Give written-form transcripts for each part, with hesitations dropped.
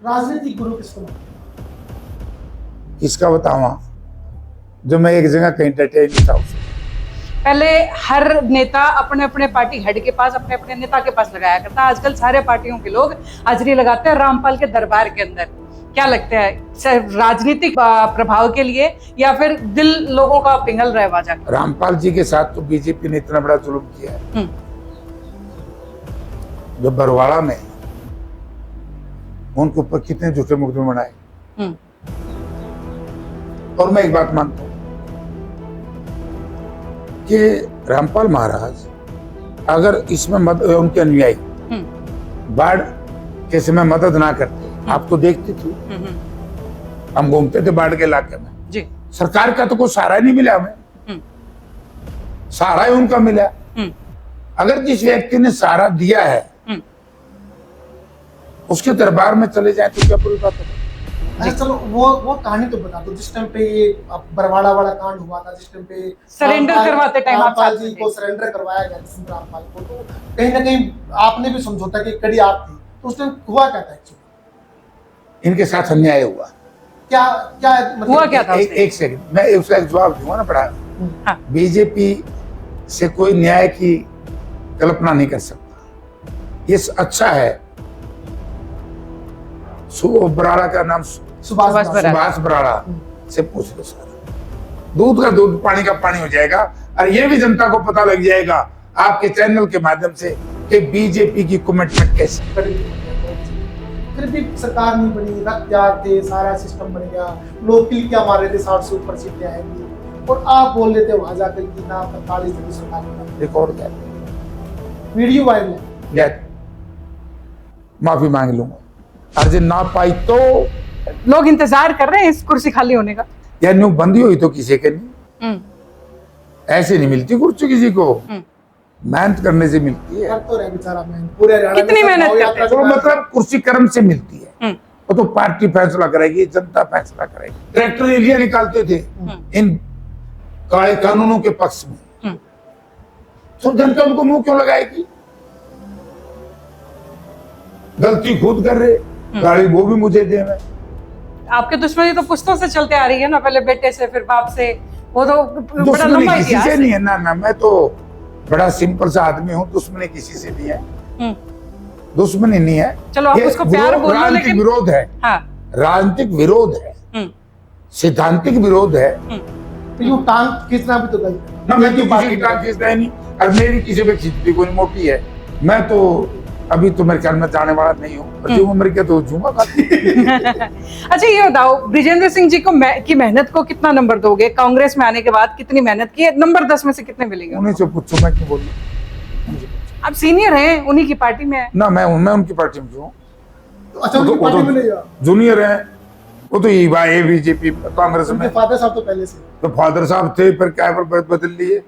राजनीतिक गुरु किसको मानते किसका बताऊं जो मैं एक जगह कहीं डटे नहीं था उसे। पहले हर नेता अपने अपने पार्टी हेड के पास अपने अपने नेता के पास लगाया करता। आजकल सारे पार्टियों के लोग हाजिरी लगाते हैं रामपाल के दरबार के अंदर। क्या लगता है, सिर्फ राजनीतिक प्रभाव के लिए या फिर दिल लोगों का पिघल रहा है वहां जाकर? रामपाल जी के साथ तो बीजेपी ने इतना बड़ा जुल्म किया है। जो बरवाड़ा में उनके ऊपर कितने झूठे मुकदमे बनाए। और मैं एक बात मानता हूं कि रामपाल महाराज अगर इसमें उनके अनुयायी बाढ़ के समय मदद ना करते, आप तो देखते थे, हम घूमते थे बाढ़ के इलाके में जी। सरकार का तो कोई सहारा नहीं मिला हमें, सहारा ही उनका मिला। अगर जिस व्यक्ति ने सहारा दिया है उसके दरबार में चले जाए तो क्या बुरी बात है? अच्छा चलो वो कहानी तो बता दो। जिस टाइम पे ये बरवाड़ा वाला कांड हुआ था, जिस टाइम पे सरेंडर करवाते टाइम रामपाल जी को सरेंडर करवाया गया, रामपाल को, तो कहीं ना कहीं आपने भी समझौता की कड़ी आप थी, तो उस टाइम हुआ क्या था एक्चुअली? इनके साथ अन्याय हुआ। क्या क्या मतलब हुआ क्या था? एक सेकंड मैं उसका एक जवाब दूंगा ना बड़ा। हाँ। बीजेपी से कोई न्याय की कल्पना नहीं कर सकता। ये अच्छा है, बराड़ा का नाम सुभाष बराड़ा से पूछ लो सारा। दूध का दूध, पानी का पानी हो जाएगा। और ये भी जनता को पता लग जाएगा आपके चैनल के माध्यम से कि बीजेपी की कमिटमेंट कैसे। फिर भी सरकार नहीं बनी, रख त्याग थे, सारा सिस्टम बन गया, लोग किल क्या मार रहे थे 60 से ऊपर सीटें आएंगी, और आप बोल रहे थे वहां जाकर कि ना 45 दिन सरकार बना। रिकॉर्ड क्या वीडियो वायरल है, माफी मांग लूंगा। अर्जी ना पाई तो लोग इंतजार कर रहे हैं इस कुर्सी खाली होने का। या न्यू बंदी हुई तो किसी के नहीं, ऐसे नहीं मिलती कुर्सी किसी को, मेहनत करने से मिलती है। कर तो रहे बेचारा मेहनत, पूरे हरियाणा कितनी में मेहनत सब करते हैं? तो मतलब कुर्सी कर्म से मिलती है। वो तो पार्टी फैसला करेगी, जनता फैसला करेगी। ट्रैक्टर रैलियां निकालते थे इन काले कानूनों के पक्ष में, तो जनता उनको मुंह क्यों लगाएगी? गलती खुद कर रहे, गाड़ी वो भी मुझे दे। मैं आपके दुश्मनी तो पुश्तों से चलते आ रही है ना, पहले बेटे से फिर बाप से। वो तो बड़ा दुश्मनी लंबा किसी इतिहास से है। नहीं है ना। मैं तो बड़ा सिंपल सा आदमी हूँ, दुश्मनी किसी से नहीं है। दुश्मनी नहीं है। चलो आप उसको प्यार बोलो, राजनीतिक लेकिन विरोध है। हाँ। राजनीतिक विरोध है, सिद्धांतिक विरोध है। तो यूं टांग खींचना भी तो गलत है ना, मैं तो किसी की टांग खींचता ही नहीं, और मेरी किसी पे खींचती कोई मोटी है। मैं तो अभी तो मेरे ख्याल में जाने वाला नहीं हूँ, और जो उम्र के तो झूमा अच्छा ये बताओ, ब्रिजेंद्र सिंह जी को की मेहनत को कितना नंबर दोगे? कांग्रेस में आने के बाद कितनी मेहनत की है, नंबर 10 में से कितने मिलेंगे? उन्हीं से पूछो, मैं क्यों बोलूं? आप सीनियर हैं, उन्हीं की पार्टी में है ना। मैं उनकी पार्टी में हूँ। अच्छा उनकी पार्टी में नहीं है, जूनियर है वो तो ये बीजेपी कांग्रेस में। फादर साहब तो पहले से, तो फादर साहब थे, पर क्या बदल लिए।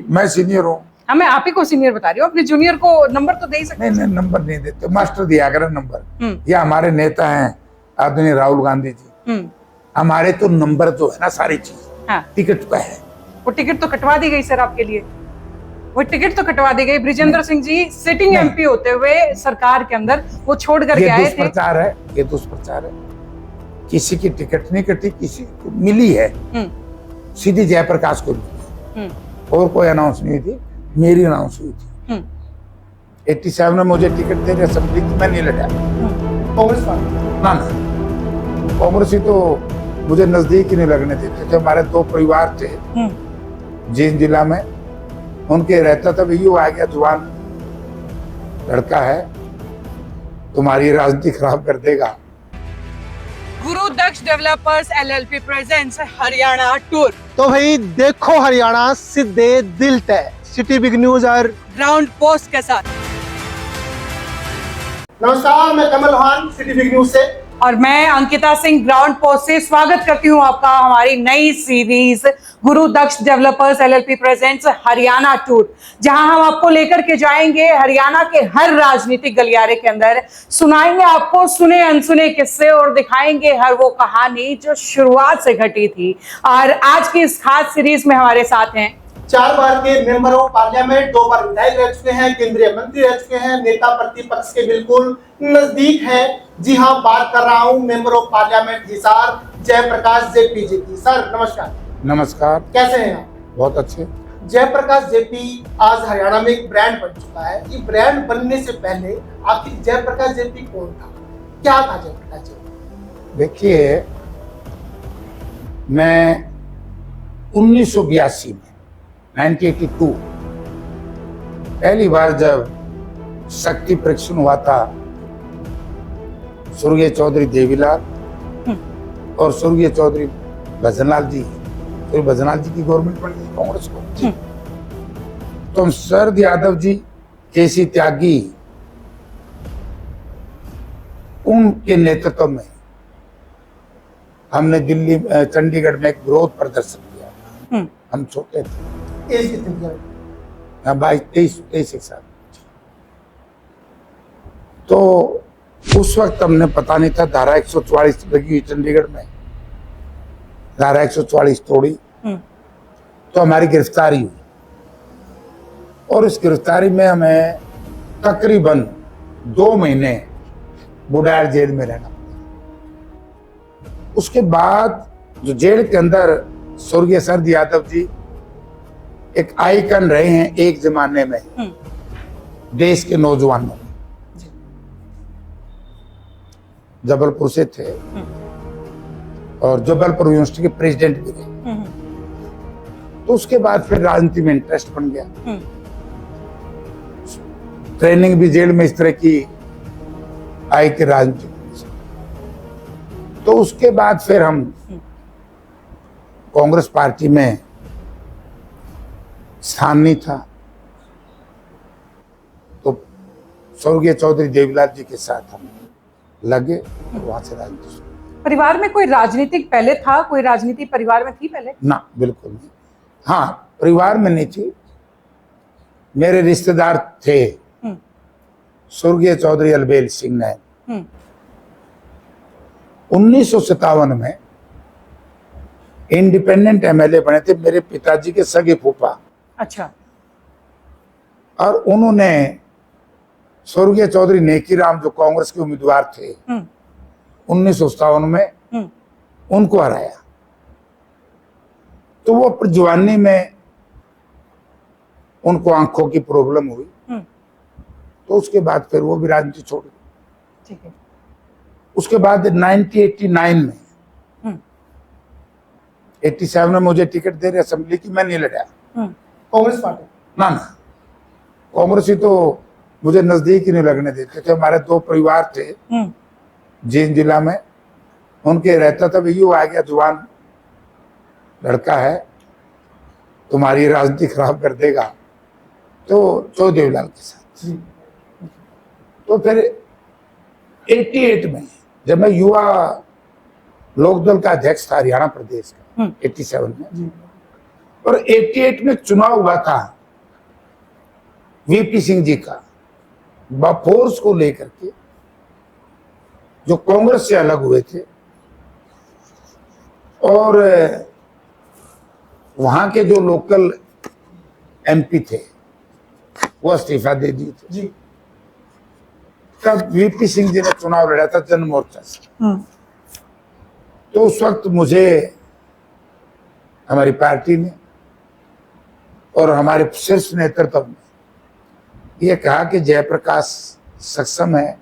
मैं सीनियर हूँ। हाँ, मैं आप ही को सीनियर बता रही हूँ, अपने जूनियर को नंबर तो दे ही सकते हैं। नहीं नंबर नहीं देते, मास्टर दिया करें नंबर। ये हमारे नेता हैं आदरणीय राहुल गांधी जी, हमारे तो नंबर जो है ना सारी चीज हाँ। टिकट पे है। वो टिकट तो कटवा दी गई सर आपके लिए, वो टिकट तो कटवा दी गई। ब्रिजेंद्र सिंह जी सिटिंग एमपी होते हुए सरकार के अंदर वो छोड़ करके आए थे। दुष्प्रचार है, ये दुष्प्रचार है। किसी की टिकट नहीं कटी, किसी को मिली है सीधी जयप्रकाश को मिली, और कोई अनाउंस नहीं हुई थी, मेरी अनाउंस हुई थी। 87 में मुझे टिकट दे रहे असेंबली की, मैं नहीं लड़ा। कांग्रेस पार्टी ना कांग्रेस ही तो मुझे नजदीक ही नहीं लगने देते थे। हमारे 2 परिवार थे जींद जिला में, उनके रहता था यू आ गया जवान लड़का है, तुम्हारी राजनीति खराब कर देगा। Guru Daksh developers LLP presents Haryana tour. तो भाई देखो हरियाणा सीधे दिल तय, सिटी बिग न्यूज और ग्राउंड पोस्ट के साथ। नमस्कार, मैं कमल हान सिटी बिग न्यूज से, और मैं अंकिता सिंह ग्राउंड पोस्ट से स्वागत करती हूं आपका हमारी नई series Guru Daksh developers LLP presents Haryana tour, जहां हम आपको लेकर के जाएंगे हरियाणा के हर राजनीतिक गलियारे के अंदर, सुनाएंगे आपको सुने अनसुने किस्से और दिखाएंगे हर वो कहानी जो शुरुआत से घटी थी। और आज की इस खास सीरीज में हमारे साथ हैं 4 बार के मेंबर ऑफ पार्लियामेंट, 2 बार विधायक रह चुके हैं, केंद्रीय मंत्री रह चुके हैं, नेता प्रतिपक्ष के बिल्कुल नजदीक हैं। जी हाँ, बात कर रहा हूँ member of parliament Hisar Jaiprakash JP ji की। सर नमस्कार। नमस्कार। कैसे हैं आप? बहुत अच्छे। जयप्रकाश जेपी आज हरियाणा में एक ब्रांड बन चुका है। ये ब्रांड बनने से पहले आखिर जयप्रकाश जेपी कौन था, क्या था जयप्रकाश जेपी? देखिए, मैं 1982 में 1982 पहली बार जब शक्ति परीक्षण हुआ था, स्वर्गीय चौधरी देवीलाल और स्वर्गीय चौधरी भजनलाल जी, तो भजनलाल जी की गवर्नमेंट बन गई कांग्रेस को, तो शरद यादव जी, केसी त्यागी, उनके नेतृत्व में हमने दिल्ली चंडीगढ़ में एक विरोध प्रदर्शन किया। हम छोटे थे, एज कितनी थी? 22-23 एक साल। तो उस वक्त हमने पता नहीं था, धारा 144 लगी हुई चंडीगढ़ में, धारा 144 तोड़ी तो हमारी गिरफ्तारी हुई, और इस गिरफ्तारी में हमें तकरीबन 2 महीने बुडायर जेल में रहना। उसके बाद जो जेल के अंदर स्वर्गीय शरद यादव जी एक आइकन रहे हैं एक जमाने में देश के नौजवानों, जबलपुर से थे और जबलपुर यूनिवर्सिटी के प्रेसिडेंट भी रहे। तो उसके बाद फिर राजनीति में इंटरेस्ट बन गया। ट्रेनिंग भी जेल में इस तरह की आई कि राजनीति। तो उसके बाद फिर हम कांग्रेस पार्टी में स्थान नहीं था, तो स्वर्गीय चौधरी देवीलाल जी के साथ हम लगे और वहां से राजनीति शुरू। परिवार में कोई राजनीतिक पहले था, कोई राजनीति परिवार में थी पहले? ना, बिल्कुल नहीं। हाँ, परिवार में नहीं थी, मेरे रिश्तेदार थे। स्वर्गीय चौधरी अलबेल सिंह नैन 1957 में इंडिपेंडेंट एमएलए बने थे, मेरे पिताजी के सगे फूफा। अच्छा। और उन्होंने स्वर्गीय चौधरी नेकीराम जो कांग्रेस के उम्मीदवार थे 1957 में उनको हराया। तो वो अपनी जवानी में उनको आंखों की प्रॉब्लम हुई, तो उसके बाद फिर वो भी राजनीति छोड़ दी। ठीक है। उसके बाद 1989 में 87 में मुझे टिकट दे रहे असेंबली की, मैं नहीं लड़ा। कांग्रेस पार्टी? ना, कांग्रेस ही तो मुझे नजदीक ही नहीं लगने देते थे। हमारे 2 परिवार थे जींद जिला में, उनके रहता था भाई आ गया जवान लड़का है, तुम्हारी राजनीति खराब कर देगा, तो चौधरी देवीलाल के साथ। तो फिर 88 में जब मैं युवा लोकदल का अध्यक्ष था हरियाणा प्रदेश का 87 में, और 88 में चुनाव हुआ था वीपी सिंह जी का, फोर्स को लेकर के जो कांग्रेस से अलग हुए थे, और वहां के जो लोकल एमपी थे वो इस्तीफा दे दिए थे जी। तब वीपी सिंह जी ने चुनाव लड़ा था जन मोर्चा से। तो उस वक्त मुझे हमारी पार्टी ने और हमारे शीर्ष नेतृत्व ने यह कहा कि जयप्रकाश सक्षम है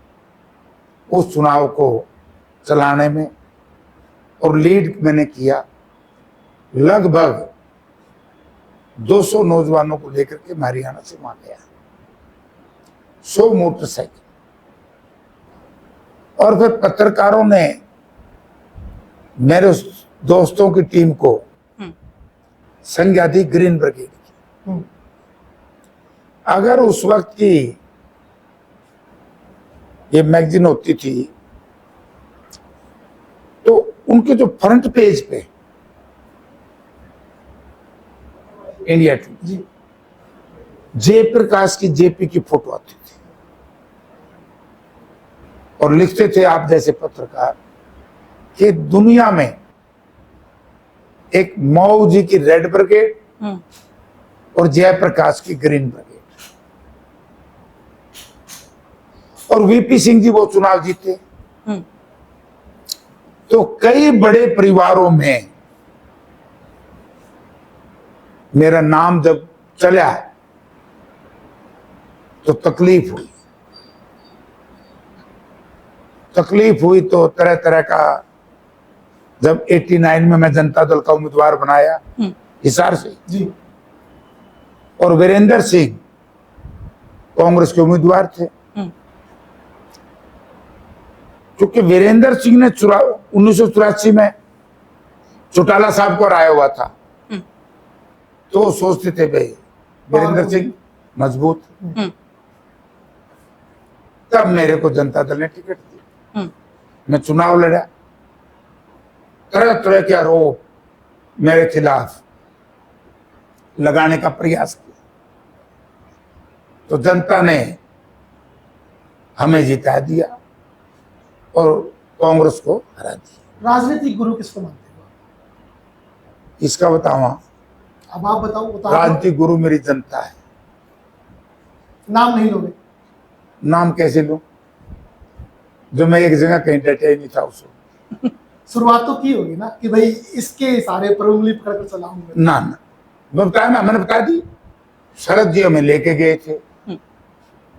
उस चुनाव को चलाने में, और लीड मैंने किया। लगभग 200 नौजवानों को लेकर के मैं हरियाणा से वहां गया, 100 मोटरसाइकिल, और फिर पत्रकारों ने मेरे दोस्तों की टीम को संज्ञा दी ग्रीन ब्रिगेड की। अगर उस वक्त की ये मैगजीन होती थी तो उनके जो फ्रंट पेज पे इंडिया टुडे जयप्रकाश की जेपी की फोटो आती थी, और लिखते थे आप जैसे पत्रकार कि दुनिया में एक मऊ जी की रेड ब्रिगेड और जयप्रकाश की ग्रीन ब्रिगेड। और वीपी सिंह जी वो चुनाव जीते। तो कई बड़े परिवारों में मेरा नाम जब चला तो तकलीफ हुई तो तरह तरह का, जब 89 में मैं जनता दल का उम्मीदवार बनाया हिसार से जी, और वीरेंद्र सिंह कांग्रेस के उम्मीदवार थे, क्योंकि वीरेंद्र सिंह ने 1984 में चौटाला साहब को हराया हुआ था, तो सोचते थे भाई वीरेंद्र सिंह मजबूत। तब मेरे को जनता दल ने टिकट दी, मैं चुनाव लड़ा, तरह तरह के आरोप मेरे खिलाफ लगाने का प्रयास किया, तो जनता ने हमें जिता दिया और कांग्रेस को हरा दिया। राजनीतिक गुरु किसको मानते हो? इसका बतावा, अब आप बताओ। राजनीतिक गुरु मेरी जनता है। नाम नहीं लोगे? नाम कैसे लूं, जो मैं एक जगह कहीं डटे ही नहीं था उसको। शुरुआत तो की होगी ना कि भाई इसके सारे पर उंगली पकड़ कर चलाऊंगा। ना मैं बताया ना, मैंने बता दी। शरद जी हमें लेके गए थे,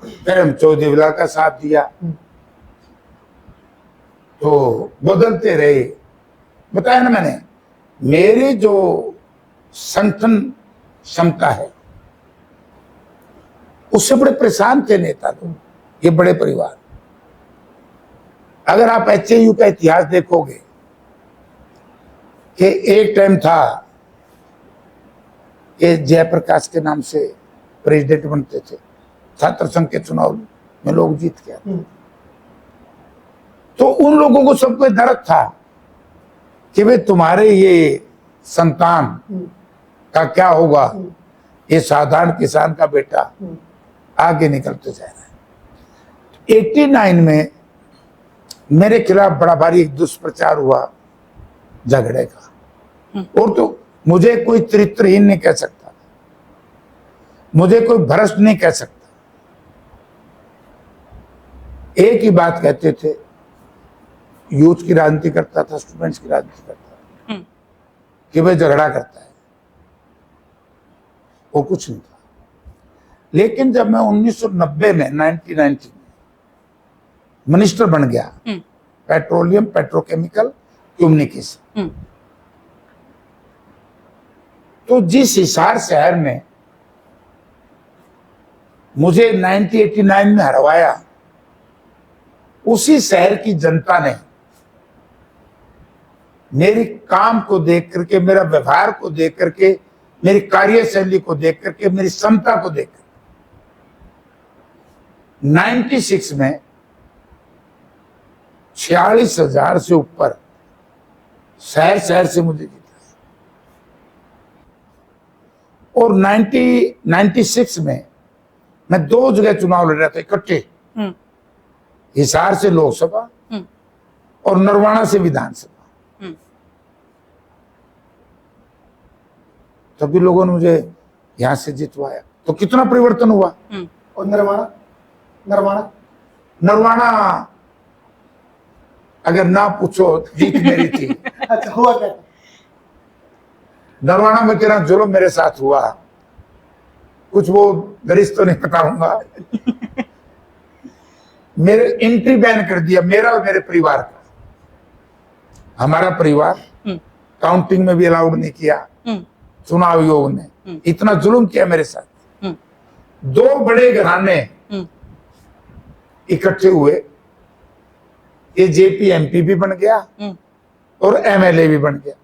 फिर हम चौधरी का साथ दिया, तो बदलते रहे। बताया ना मैंने, मेरी जो संगठन क्षमता है उससे बड़े परेशान थे नेता लोग, ये बड़े परिवार। अगर आप HAU का इतिहास देखोगे कि एक टाइम था कि जयप्रकाश के नाम से प्रेसिडेंट बनते थे, छात्र संघ के चुनाव में लोग जीत गया, तो उन लोगों को सबको दर्द था कि भाई तुम्हारे ये संतान का क्या होगा, ये साधारण किसान का बेटा आगे निकलते जा रहा है। 89 में मेरे खिलाफ बड़ा भारी एक दुष्प्रचार हुआ झगड़े का, और तो मुझे कोई चरित्रहीन नहीं कह सकता, मुझे कोई भ्रष्ट नहीं कह सकता। एक ही बात कहते थे, यूथ की राजनीति करता था, स्टूडेंट्स की राजनीति करता था, कि भाई झगड़ा करता है, वो कुछ नहीं था। लेकिन जब मैं 1990 में 1990 में मिनिस्टर बन गया, पेट्रोलियम पेट्रोकेमिकल कम्युनिकेशन, तो जिस हिसार शहर में मुझे 1989 में हरवाया, उसी शहर की जनता ने मेरे काम को देख करके, मेरा व्यवहार को देख करके, मेरी कार्यशैली को देख करके, मेरी क्षमता को देख करके 96 में 46,000 से ऊपर शहर से मुझे जीता। और 96 में मैं 2 जगह चुनाव लड़ रहा था इकट्ठे, हिसार से लोकसभा और नरवाना से विधानसभा। तभी लोगों ने मुझे यहां से जितवाया, तो कितना परिवर्तन हुआ। और नरवाना अगर ना पूछो, जीत मेरी थी। अच्छा, हुआ क्या? नरवाना में तेरा जुल्म मेरे साथ हुआ, कुछ वो दरिश तो नहीं बताऊंगा। मेरे एंट्री बैन कर दिया, मेरा और मेरे परिवार का। हमारा परिवार काउंटिंग में भी अलाउड नहीं किया, चुनाव आयोग ने इतना जुल्म किया मेरे साथ। 2 बड़े घराने इकट्ठे हुए, ये JP MP भी बन गया और MLA भी बन गया।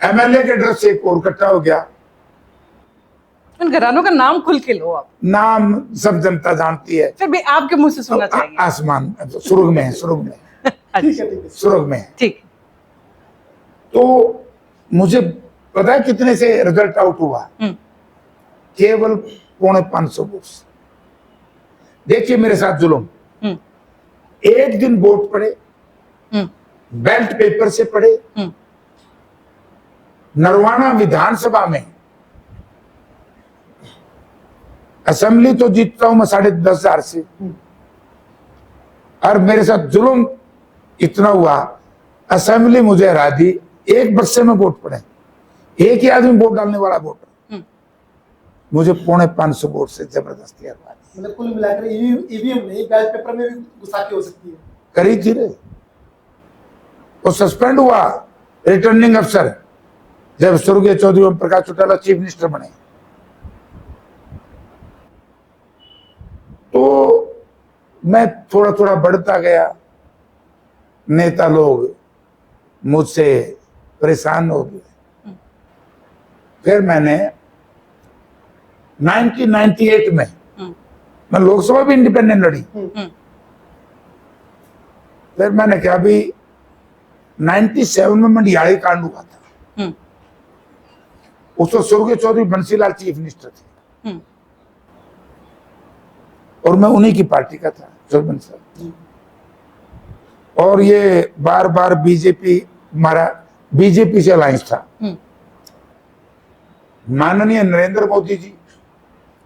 MLA के डर से एक और इकट्ठा हो गया। उन घरानों का नाम खुल के लो आप। नाम सब जनता जानती है, फिर भी आपके मुंह से सुनना चाहिए। आसमान सुर्ग में है, सुर्ग में ठीक है। सुर्ग में। ठीक। तो मुझे पता है कितने से रिजल्ट आउट हुआ, केवल 450 वोट्स। देखिए मेरे साथ जुल्म। एक दिन वोट पड़े, बैलेट पेपर से पड़े, नरवाना विधानसभा में असेंबली तो जीतता हूं मैं 10,500 से, और मेरे साथ जुल्म इतना हुआ, असेंबली मुझे हरा दी, एक बक्से में वोट पड़े, एक ही आदमी वोट डालने वाला वोटर, मुझे 550 वोट से जबरदस्ती हरवा दी। मतलब कुल मिलाकर ईवीएम नहीं, बैलेट पेपर में भी गुस्ताखी हो सकती है। करी थी रे, वो सस्पेंड हुआ रिटर्निंग अफसर जब स्वर्गीय चौधरी ओम प्रकाश चौटाला चीफ मिनिस्टर बने। तो मैं थोड़ा थोड़ा बढ़ता गया, नेता लोग मुझसे परेशान हो गए। फिर मैंने 1998 में मैं लोकसभा भी इंडिपेंडेंट लड़ी। फिर मैंने कहा भी 97 में मंडियाली कांड हुआ था, उस वक्त स्वर्गीय चौधरी बंसीलाल चीफ मिनिस्टर थे और मैं उन्हीं की पार्टी का था, चौधरी साहब। और ये बार बार बीजेपी, हमारा बीजेपी से अलायंस था। माननीय नरेंद्र मोदी जी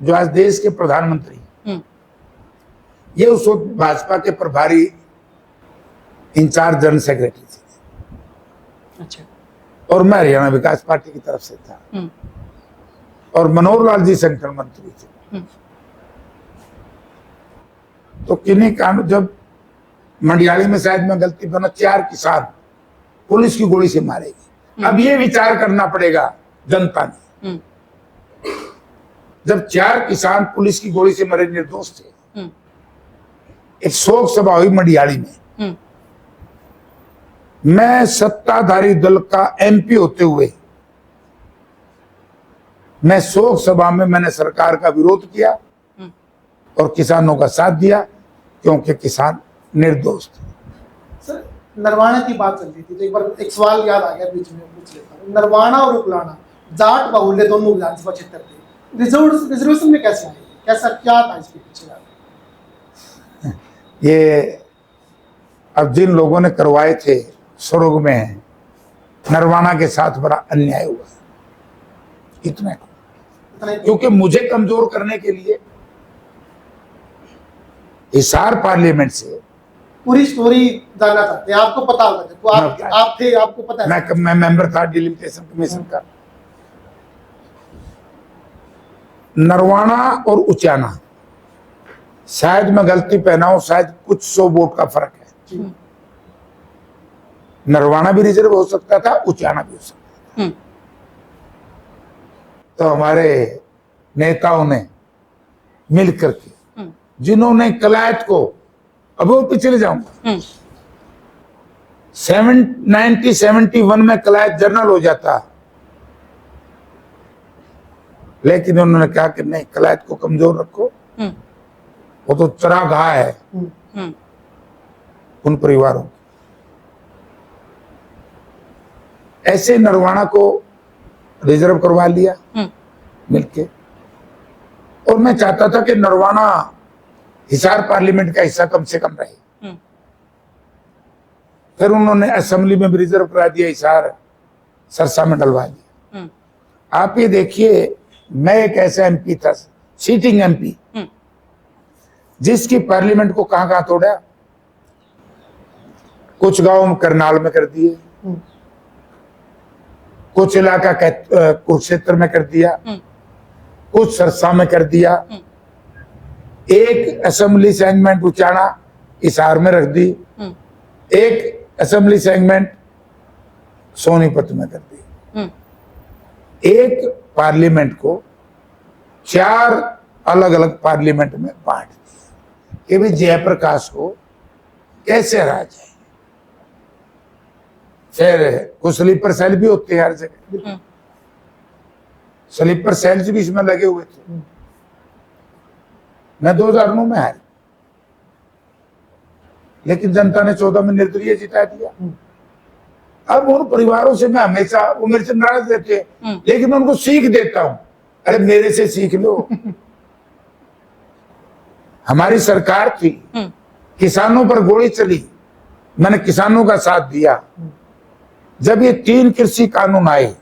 जो आज देश के प्रधानमंत्री, ये उस वक्त भाजपा के प्रभारी इंचार्ज जनरल सेक्रेटरी थे। अच्छा। और मैं हरियाणा विकास पार्टी की तरफ से था, और मनोहर लाल जी सेंट्रल मंत्री थे। तो किन्हीं कानून, जब मंडियाली में शायद मैं गलती बना, 4 किसान पुलिस की गोली से मारे गए। अब ये विचार करना पड़ेगा जनता ने, जब 4 किसान पुलिस की गोली से मरे निर्दोष थे, एक शोक सभा हुई मंडियाली में। मैं सत्ताधारी दल का एमपी होते हुए मैं शोक सभा में मैंने सरकार का विरोध किया और किसानों का साथ दिया, क्योंकि किसान निर्दोष थे। सर, नरवाना की बात चल रही थी तो एक बार एक सवाल याद आ गया, बीच में पूछ लेता हूँ। नरवाना और उकलाना जाट बाहुल्य दोनों विधानसभा क्षेत्र थे, रिजर्वेशन में कैसे आए, कैसा क्या था इसके पीछे? ये अब जिन लोगों ने करवाए थे स्वर्ग में है, नरवाना के साथ बड़ा अन्याय हुआ, इतना क्योंकि मुझे कमजोर करने के लिए हिसार पार्लियामेंट से पूरी स्टोरी जानना चाहते हैं, आपको पता होगा तो आप थे, आपको पता है। मैं मेंबर था डिलिमिटेशन कमीशन का। नरवाना और उचाना, शायद मैं गलती पहना हूं, शायद कुछ 100 वोट का फर्क है। नरवाना भी रिजर्व हो सकता था, उचाना भी हो सकता था। तो हमारे नेताओं ने मिल करके, जिन्होंने कलायत को, अब वो पीछे जाऊंगा, 1971 में कलायत जनरल हो जाता, लेकिन उन्होंने कहा कि नहीं, कलायत को कमजोर रखो, वो तो चरागाह है उन परिवारों की। ऐसे नरवाना को रिजर्व करवा लिया मिलके, और मैं चाहता था कि नरवाना हिसार पार्लियामेंट का हिस्सा कम से कम रहे। फिर उन्होंने असेंबली में भी रिजर्व करा दिया, हिसार सरसा में डलवा दिया। आप ये देखिए, मैं एक ऐसा एमपी था, सीटिंग एमपी, जिसकी पार्लियामेंट को कहां कहां तोड़ा, कुछ गांव में करनाल में कर दिए, कुछ इलाका कुरुक्षेत्र में कर दिया, कुछ सरसा में कर दिया, एक असेंबली सेगमेंट उचाना हिसार में रख दी, एक असेंबली सेगमेंट सोनीपत में कर दी। एक पार्लियामेंट को 4 अलग अलग पार्लियामेंट में बांट दिया कि भी जयप्रकाश को कैसे हरा जाए। फिर कुछ स्लीपर सेल भी होते हैं हर जगह, स्लीपर सेल्स भी इसमें लगे हुए थे। मैं 2009 में हारी, लेकिन जनता ने 14 में निर्दलीय जिता दिया। अब उन परिवारों से मैं हमेशा, वो मेरे से नाराज रहते हैं, लेकिन मैं उनको सीख देता हूं, अरे मेरे से सीख लो। हमारी सरकार थी, किसानों पर गोली चली, मैंने किसानों का साथ दिया। जब ये 3 कृषि कानून आए,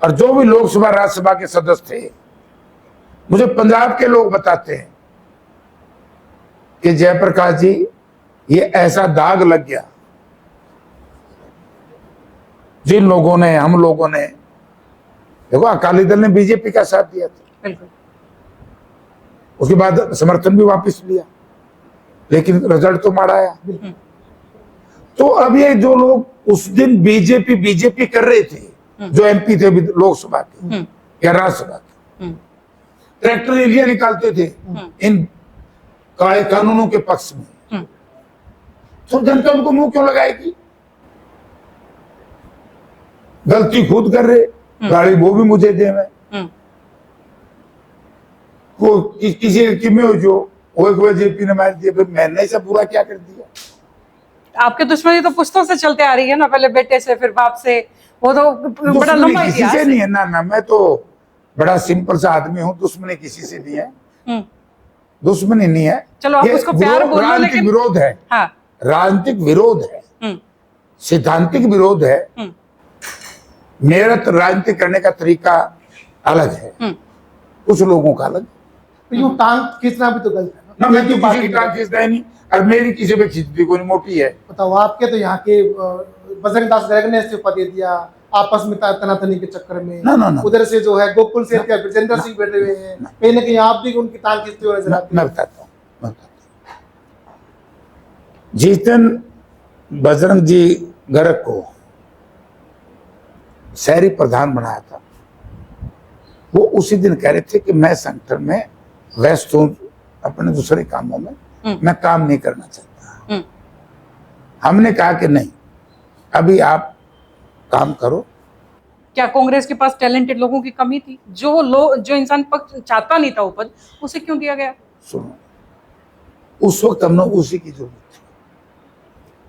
और जो भी लोकसभा राज्यसभा के सदस्य थे, मुझे पंजाब के लोग बताते हैं कि जयप्रकाश जी ये ऐसा दाग लग गया, जिन लोगों ने, हम लोगों ने, देखो अकाली दल ने बीजेपी का साथ दिया था, बिल्कुल। उसके बाद समर्थन भी वापस लिया, लेकिन रिजल्ट तो माड़ा आया। तो अब ये जो लोग उस दिन बीजेपी कर रहे थे, जो एमपी थे लोकसभा के या राज्यसभा के, ट्रैक्टर रैलियां निकालते थे इन कानूनों के पक्ष में, तो जनता उनको मुंह क्यों लगाएगी? गलती खुद कर रहे, गाड़ी वो भी मुझे दे में को किसी की में हो जो वो जेपी ने मार दिया, फिर मैंने ऐसा बुरा क्या कर दिया? आपके दुश्मनी तो पुश्तों से चलते आ रही है ना, पहले बेटे से फिर बाप से, वो तो बड़ा लंबा किसी इतिहास से है। नहीं है ना, मैं तो बड़ा सिंपल सा आदमी हूँ, दुश्मनी किसी से नहीं है, दुश्मनी नहीं है। चलो आप ये उसको प्यार बोलो, राजनीतिक लेकिन विरोध है, हाँ, राजनीतिक विरोध है, सिद्धांतिक विरोध है। मेरा तो राजनीति करने का तरीका अलग है, कुछ लोगों का अलग। तो यूं टांग खींचना भी तो गलत है ना, ना। मैं तो किसी की टांग खींचता ही नहीं, और मेरी किसी पे खींचती कोई मोटी है। बताओ, आपके तो यहाँ के बजरंग दास गर्ग ने इस्तीफा दे दिया आपस में तनातनी के चक्कर में। ना। उधर से जो है गोकुल से ब्रजेंद्र सिंह बैठे हुए हैं, कहीं ना कहीं आप भी उनकी टांग खींचते हुए नजर आते मैं बताता हूँ। जिस दिन बजरंग जी गर्ग को शहरी प्रधान बनाया था, वो उसी दिन कह रहे थे कि मैं संगठन में व्यस्त हूं, अपने दूसरे कामों में मैं काम नहीं करना चाहता। हमने कहा कि नहीं, अभी आप काम करो। क्या कांग्रेस के पास टैलेंटेड लोगों की कमी थी? जो इंसान पक्ष चाहता नहीं था उपद, उसे क्यों दिया गया? सुनो, उस वक्त हमने उसी की जरूरत थी।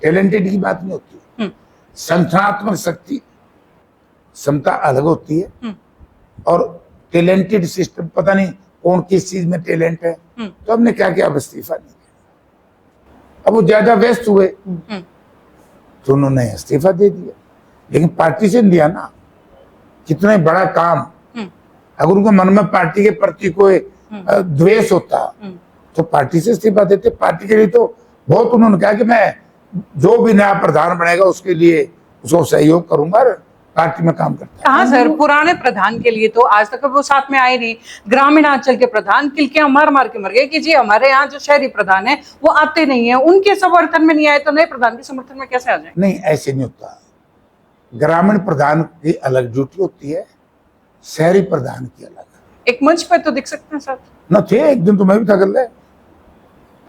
टैलेंटेड की बात नहीं होती, संगठनात्मक शक्ति क्षमता अलग होती है, और टैलेंटेड सिस्टम, पता नहीं कौन किस चीज में टैलेंट है। तो हमने क्या किया, अब इस्तीफा नहीं दिया। अब वो ज्यादा व्यस्त हुए तो उन्होंने इस्तीफा दे दिया, लेकिन पार्टी से दिया ना। कितना बड़ा काम, अगर उनके मन में पार्टी के प्रति कोई द्वेष होता तो पार्टी से इस्तीफा देते। पार्टी के लिए तो बहुत उन्होंने कहा कि मैं जो भी नया प्रधान बनेगा उसके लिए उसको सहयोग करूंगा, पार्टी में काम करता है। हाँ सर, पुराने प्रधान के लिए तो आज तक वो साथ में आए नहीं। ग्रामीणांचल के प्रधान किलकियां मार मार के मर गए कि जी हमारे यहाँ जो शहरी प्रधान है वो आते नहीं है, उनके समर्थन में नहीं आए तो नए प्रधान के समर्थन में कैसे आ जाए? नहीं, ऐसे नहीं होता। ग्रामीण प्रधान की अलग ड्यूटी होती है, शहरी प्रधान की अलग। एक मंच पर तो दिख सकते हैं सर। न थे, एक दिन तो मैं भी था गल,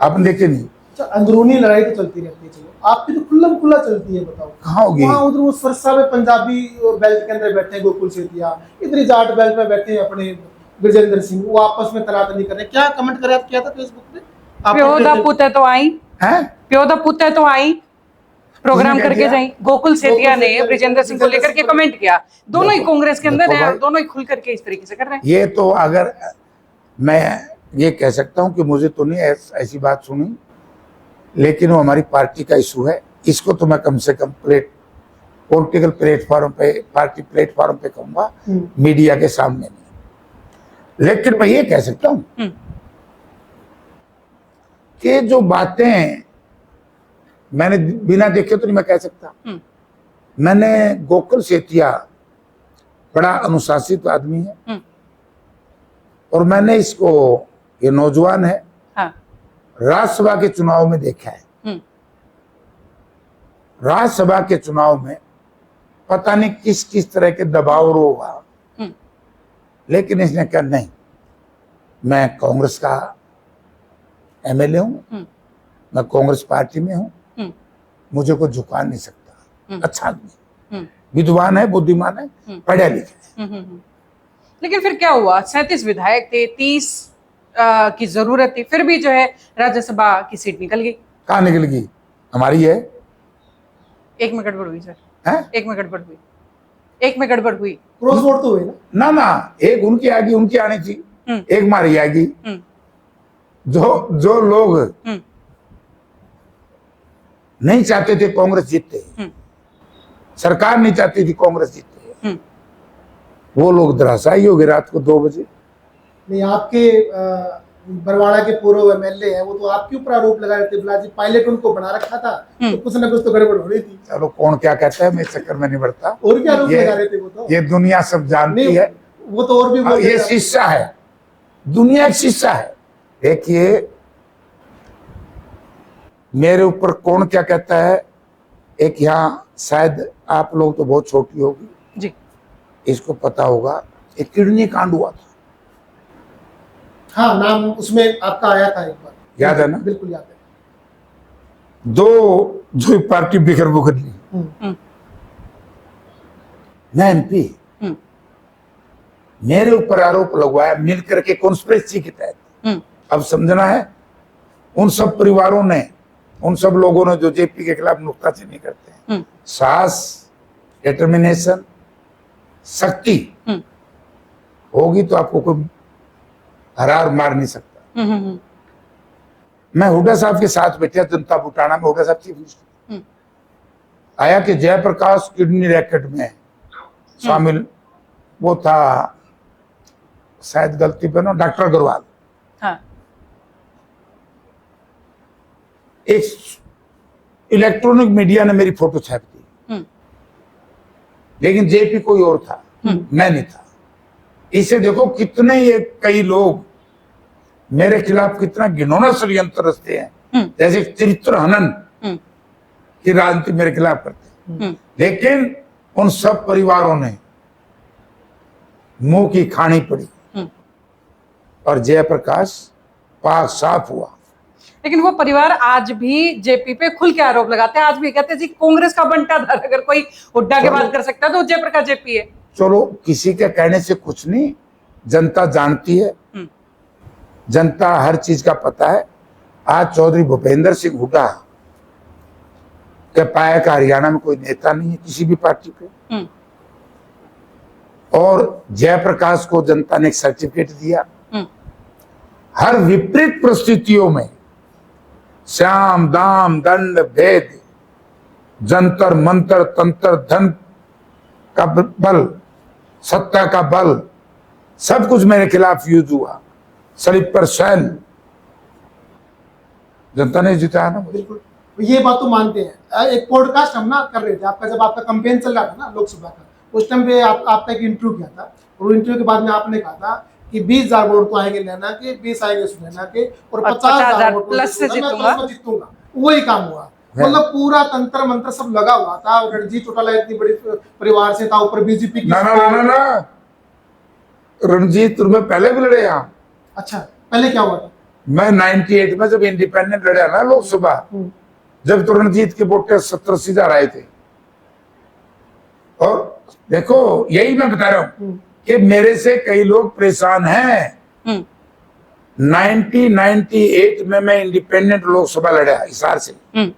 आपने देखे नहीं? अच्छा, अंदरूनी लड़ाई तो चलती रहती है, चलो आपकी तो खुल्लम खुल्ला चलती है। बताओ कहाँ होगी? वहाँ उधर वो सरसा में पंजाबी बेल्ट के अंदर बैठे हैं गोकुल सेतिया, इधर जाट बेल्ट में बैठे हैं अपने ब्रजेंद्र सिंह, वो आपस में तनातनी कर रहे हैं। क्या कमेंट करे किया था फेसबुक पे? प्यो दा पुत है तो आई, हैं? प्यो दा पुत है तो आई, प्रोग्राम किसने करके किया? जाई। गोकुल सेतिया ने सेतिया, ब्रजेंद्र सिंह को लेकर के कमेंट किया। दोनों ही कांग्रेस के अंदर देखो है, भाई, दोनों ही खुल करके इस तरीके से कर रहे हैं। ये तो अगर मैं ये कह सकता हूँ कि मुझे तो नहीं ऐसी बात सुनी, लेकिन वो हमारी पार्टी का इशू है। इसको तो मैं कम से कम पॉलिटिकल प्लेटफॉर्म पे, पार्टी प्लेटफॉर्म पे कहूंगा, मीडिया के सामने नहीं। लेकिन मैं ये कह सकता हूं कि जो बातें मैंने बिना देखे तो नहीं मैं कह सकता। मैंने गोकुल सेतिया बड़ा अनुशासित आदमी है, और मैंने इसको, ये नौजवान है, हाँ। राज्यसभा के चुनाव में देखा है। राज्यसभा के चुनाव में पता नहीं किस किस तरह के दबाव होगा, लेकिन इसने कहा नहीं, मैं कांग्रेस का एमएलए हूं, मैं कांग्रेस पार्टी में हूं, मुझे कोई झुका नहीं सकता। अच्छा आदमी, विद्वान है, बुद्धिमान है, पढ़ा लिखा है। लेकिन फिर क्या हुआ? 37 विधायक थे, 30 की जरूरत थी, फिर भी जो है राज्यसभा की सीट निकल गई। कहाँ निकल गई? हमारी है। एक में गड़बड़ हुई सर, हैं? एक में गड़बड़ हुई, एक में गड़बड़ हुई। क्रॉस वोट तो हुई ना? ना, एक उनकी आएगी, उनकी आनी थी, एक हमारी आएगी। जो लोग नहीं चाहते थे कांग्रेस जीते, सरकार नहीं चाहती थी कांग्रेस जीते, वो लोग धराशायी हो गए रात को 2 बजे। नहीं, आपके बरवाड़ा के पूर्व एमएलए हैं, वो तो आपके ऊपर आरोप लगा रहे थे, बोला जी पायलट उनको बना रखा था, तो कुछ ना कुछ तो गड़बड़ हो रही थी। चलो कौन क्या कहता है, मैं इस चक्कर में नहीं बढ़ता। और क्या आरोप ये- लगा रहे थे वो तो? ये दुनिया सब जानती नहीं, है। वो तो और भी बोल ये रहे थे। शीशा है, दुनिया एक शीशा है। देखिए मेरे ऊपर कौन क्या कहता है, एक यहाँ शायद आप लोग तो बहुत छोटी होगी जी। इसको पता होगा, एक किडनी कांड हुआ था, हाँ, नाम उसमें आपका आया था एक बार, याद है ना? बिल्कुल याद है। जो पार्टी बिखर बुखर ली, मैं एमपी, हम्म। मेरे ऊपर आरोप लगवाया मिल करके कॉन्स्पिरेसी के तहत। अब समझना है उन सब परिवारों ने, उन सब लोगों ने जो जेपी के खिलाफ नुक्ताचीनी करते हैं, साहस, डिटर्मिनेशन, शक्ति होगी तो आपको कोई हरा और मार नहीं सकता। मैं हुड्डा साहब के साथ बैठा जनता बुटाना में, हुड्डा साहब चीफ मिनिस्टर आया कि जयप्रकाश किडनी रैकेट में शामिल, वो था शायद गलती पे ना डॉक्टर अग्रवाल। हाँ। एक इलेक्ट्रॉनिक मीडिया ने मेरी फोटो छाप दी, लेकिन जेपी कोई और था, मैं नहीं था। इसे देखो कितने ये कई लोग मेरे खिलाफ कितना घिनौना षड्यंत्र रचते हैं, जैसे चरित्र हनन की राजनीति मेरे खिलाफ करते हैं। लेकिन उन सब परिवारों ने मुंह की खानी पड़ी और जयप्रकाश पाक साफ हुआ। लेकिन वो परिवार आज भी जेपी पे खुल के आरोप लगाते हैं, आज भी कहते हैं जी कांग्रेस का बंटाधार अगर कोई हुड्डा के बात कर सकता है तो जयप्रकाश जेपी है। चलो किसी के कहने से कुछ नहीं, जनता जानती है, जनता हर चीज का पता है। आज चौधरी भूपेंद्र सिंह हुड्डा के पाया का हरियाणा में कोई नेता नहीं है किसी भी पार्टी पे, और जयप्रकाश को जनता ने एक सर्टिफिकेट दिया। हर विपरीत परिस्थितियों में श्याम दाम दंड भेद, जंतर मंतर तंत्र, धन का बल, सत्ता का बल, सब कुछ मेरे खिलाफ यूज हुआ। स्लीपर सेल जनता ने जिताया ना। बिल्कुल, ये बात तो मानते हैं। एक पॉडकास्ट हम ना कर रहे थे आपका, जब आपका कैंपेन चल रहा था ना लोकसभा का, उस टाइम पे आपका एक इंटरव्यू किया था, और इंटरव्यू के बाद में आपने कहा था कि 20,000 वोट तो आएंगे नैना के, 20 आएंगे सुनैना के, और 50,000 वोट प्लस से जीतूंगा। वही काम हुआ, मतलब पूरा तंत्र मंत्र सब लगा हुआ था। और रणजीत चौटाला इतनी बड़ी परिवार से था, ऊपर बीजेपी की। ना रणजीत में पहले भी लड़े यहाँ। अच्छा, पहले क्या हुआ था? मैं 98 में जब इंडिपेंडेंट लड़ा ना लोकसभा, जब तो रणजीत के वोट 70-80 हजार आए थे। और देखो यही मैं बता रहा हूं कि मेरे से कई लोग परेशान हैं। 1998 में मैं इंडिपेंडेंट लोकसभा लड़ा हिसार से,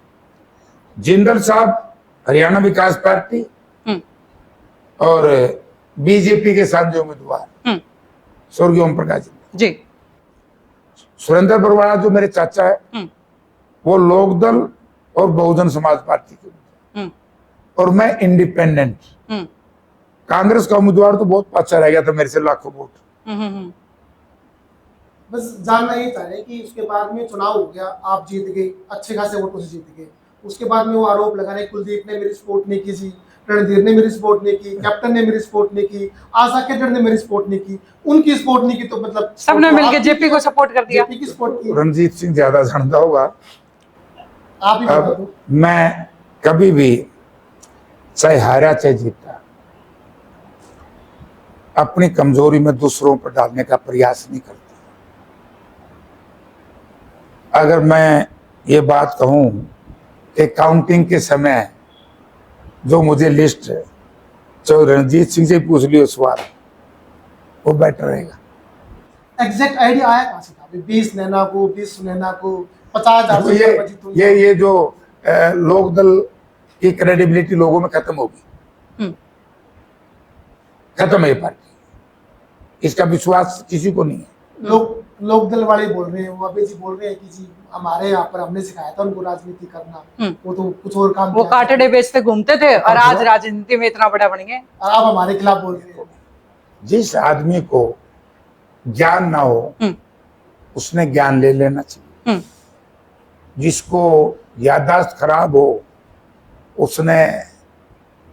जिंदल साहब हरियाणा विकास पार्टी और बीजेपी के साथ जो उम्मीदवार स्वर्गीय ओम प्रकाश जी, सुरेंद्र बरवाड़ा जो मेरे चाचा है, वो लोकदल और बहुजन समाज पार्टी के, और मैं इंडिपेंडेंट। कांग्रेस का उम्मीदवार तो बहुत पाछा रह गया था मेरे से लाखों वोट। बस जानना ही चाह रहे कि उसके बाद में चुनाव हो गया, आप जीत गए, अच्छे खासे वोटों से जीत गए। उसके बाद में वो आरोप लगा रहे कुलदीप ने मेरी सपोर्ट नहीं की जी, रणधीर ने मेरी सपोर्ट नहीं की, कैप्टन ने मेरी सपोर्ट नहीं की, आशा केडर ने मेरी सपोर्ट नहीं की, उनकी सपोर्ट नहीं की, तो मतलब सबने मिलकर जेपी को सपोर्ट कर दिया। जेपी की सपोर्ट की। रणजीत सिंह ज्यादा जानता होगा। आप ही बता दो। अब मैं कभी भी चाहे हारा चाहे जीता, अपनी कमजोरी में दूसरों पर डालने का प्रयास नहीं करता। अगर मैं ये बात कहूं कि काउंटिंग के समय जो मुझे लिस्ट जो रणजीत सिंह से पूछ लियो सवाल, वो बेटर रहेगा। एग्जैक्ट आइडिया आया कहां से था? 20 नैना को, 20 सुनैना को, 50,000 तो ये जो लोकदल की क्रेडिबिलिटी लोगों में खत्म होगी, खत्म है ये पार्टी, इसका विश्वास किसी को नहीं है। लोक दल वाले बोल रहे हैं, वो अभी जी बोल रहे हैं कि जी हमारे यहाँ पर हमने सिखाया था उनको राजनीति करना, वो तो कुछ और काम वो किया। काटड़े बेचते घूमते थे और आज राजनीति में इतना बड़ा बन गए। आप हमारे खिलाफ बोल रहे हैं। जिस आदमी को ज्ञान ना हो उसने ज्ञान ले लेना चाहिए। जिसको याददाश्त खराब हो उसने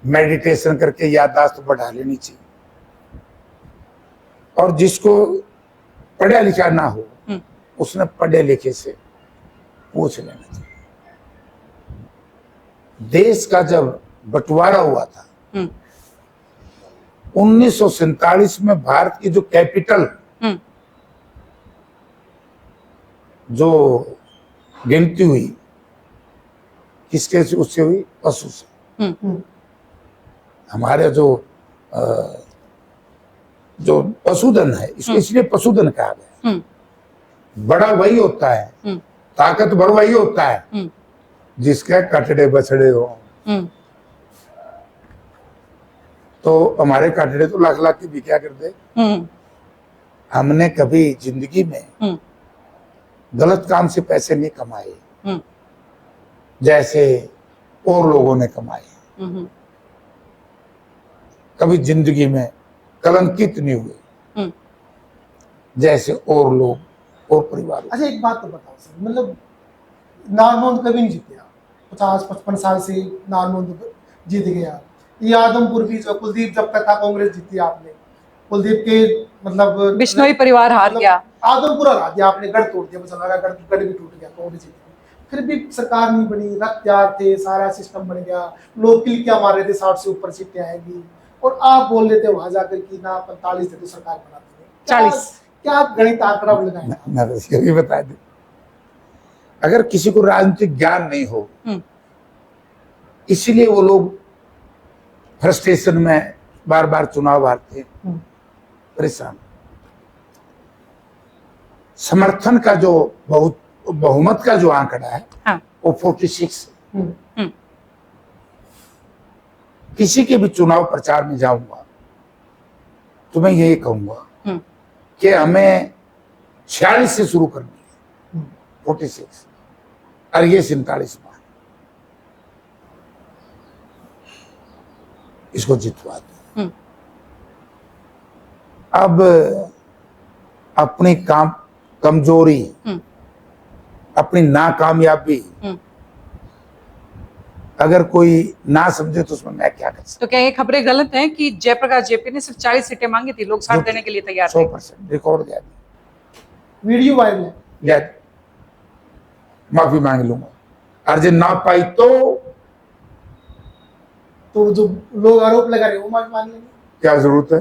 मेडिटेशन करके याददाश्त बढ़ा लेनी चाहिए। और जिसको पढ़ा लिखा ना हो उसने पढ़े लिखे से पूछ लेना चाहिए। देश का जब बंटवारा हुआ था 1947 में भारत की जो कैपिटल जो गिनती हुई किसके से उससे हुई? पशु से। हमारे जो पशुधन है इसको इसलिए पशुधन कहा गया। बड़ा वही होता है, ताकतवर वही होता है जिसके कटड़े बछड़े हो। तो हमारे कटड़े तो लाख लाख की भी क्या करते। हमने कभी जिंदगी में गलत काम से पैसे नहीं कमाए जैसे और लोगों ने कमाए। कभी जिंदगी में कलंकित नहीं हुए जैसे और लोग और परिवार। अच्छा एक बात तो बताओ सर, मतलब नारनौंद कभी नहीं जीते आप, 50-55 साल से नारनौंद जीत गया। ये आदमपुर भी जो कुलदीप जब तक था कांग्रेस जीती आपने, कुलदीप के मतलब बिश्नोई परिवार हार मतलब गया, आदमपुर हरा दिया आपने, गढ़ तोड़ दिया, मुझे लगा गढ़ भी टूट गया, कांग्रेस जीत गई। फिर भी सरकार नहीं बनी, रथ तैयार थे, सारा सिस्टम बन गया, लोग किल्कियां मार रहे थे 60 से ऊपर सीटें आएगी, और आप बोल रहे थे वहां जाकर कि ना 45 थे तो सरकार बनाते थे 40। क्या गणित आंकड़ा लगाए? मैं बस ये भी बता दूं, अगर किसी को राजनीतिक ज्ञान नहीं हो इसीलिए वो लोग फ्रस्ट्रेशन में बार बार चुनाव हारते हैं, परेशान। समर्थन का जो बहुमत का जो आंकड़ा है वो 46 है। किसी के भी चुनाव प्रचार में जाऊंगा तो मैं यही कहूंगा कि हमें 46 से शुरू करनी है, 46 और ये 47 में इसको जितवा दो। अब अपनी कमजोरी, अपनी नाकामयाबी अगर कोई ना समझे तो उसमें मैं क्या कर सकता। तो क्या ये खबरें गलत हैं कि जयप्रकाश जेपी ने सिर्फ 40 सीटें मांगी थी, लोग साथ देने के लिए तैयार थे? 100% रिकॉर्ड दिया, वीडियो वायरल है, माफी मांग लूंगा। और ना पाई तो जो लोग आरोप लगा रहे हैं वो माफी मांग लेंगे, क्या जरूरत है?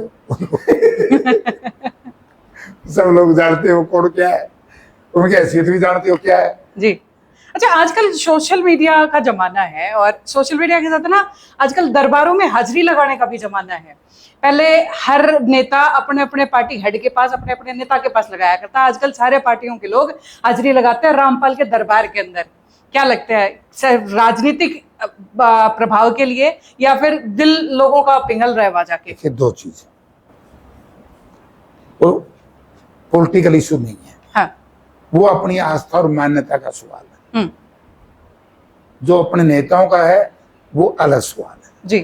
सब लोग जानते हो कौन क्या है, उनकी हैसियत भी जानते हो क्या है। जी। अच्छा, आजकल सोशल मीडिया का जमाना है और सोशल मीडिया के साथ ना आजकल दरबारों में हाजिरी लगाने का भी जमाना है। पहले हर नेता अपने अपने पार्टी हेड के पास, अपने अपने नेता के पास लगाया करता, आजकल सारे पार्टियों के लोग हाजिरी लगाते हैं रामपाल के दरबार के अंदर। क्या लगता है, सिर्फ राजनीतिक प्रभाव के लिए या फिर दिल लोगों का पिघल रहा है वहां जाके? देखिए, दो चीज, वो पॉलिटिकल इशू नहीं है। हाँ। वो अपनी आस्था और मान्यता का सवाल है। जो अपने नेताओं का है वो अलग सवाल है जी,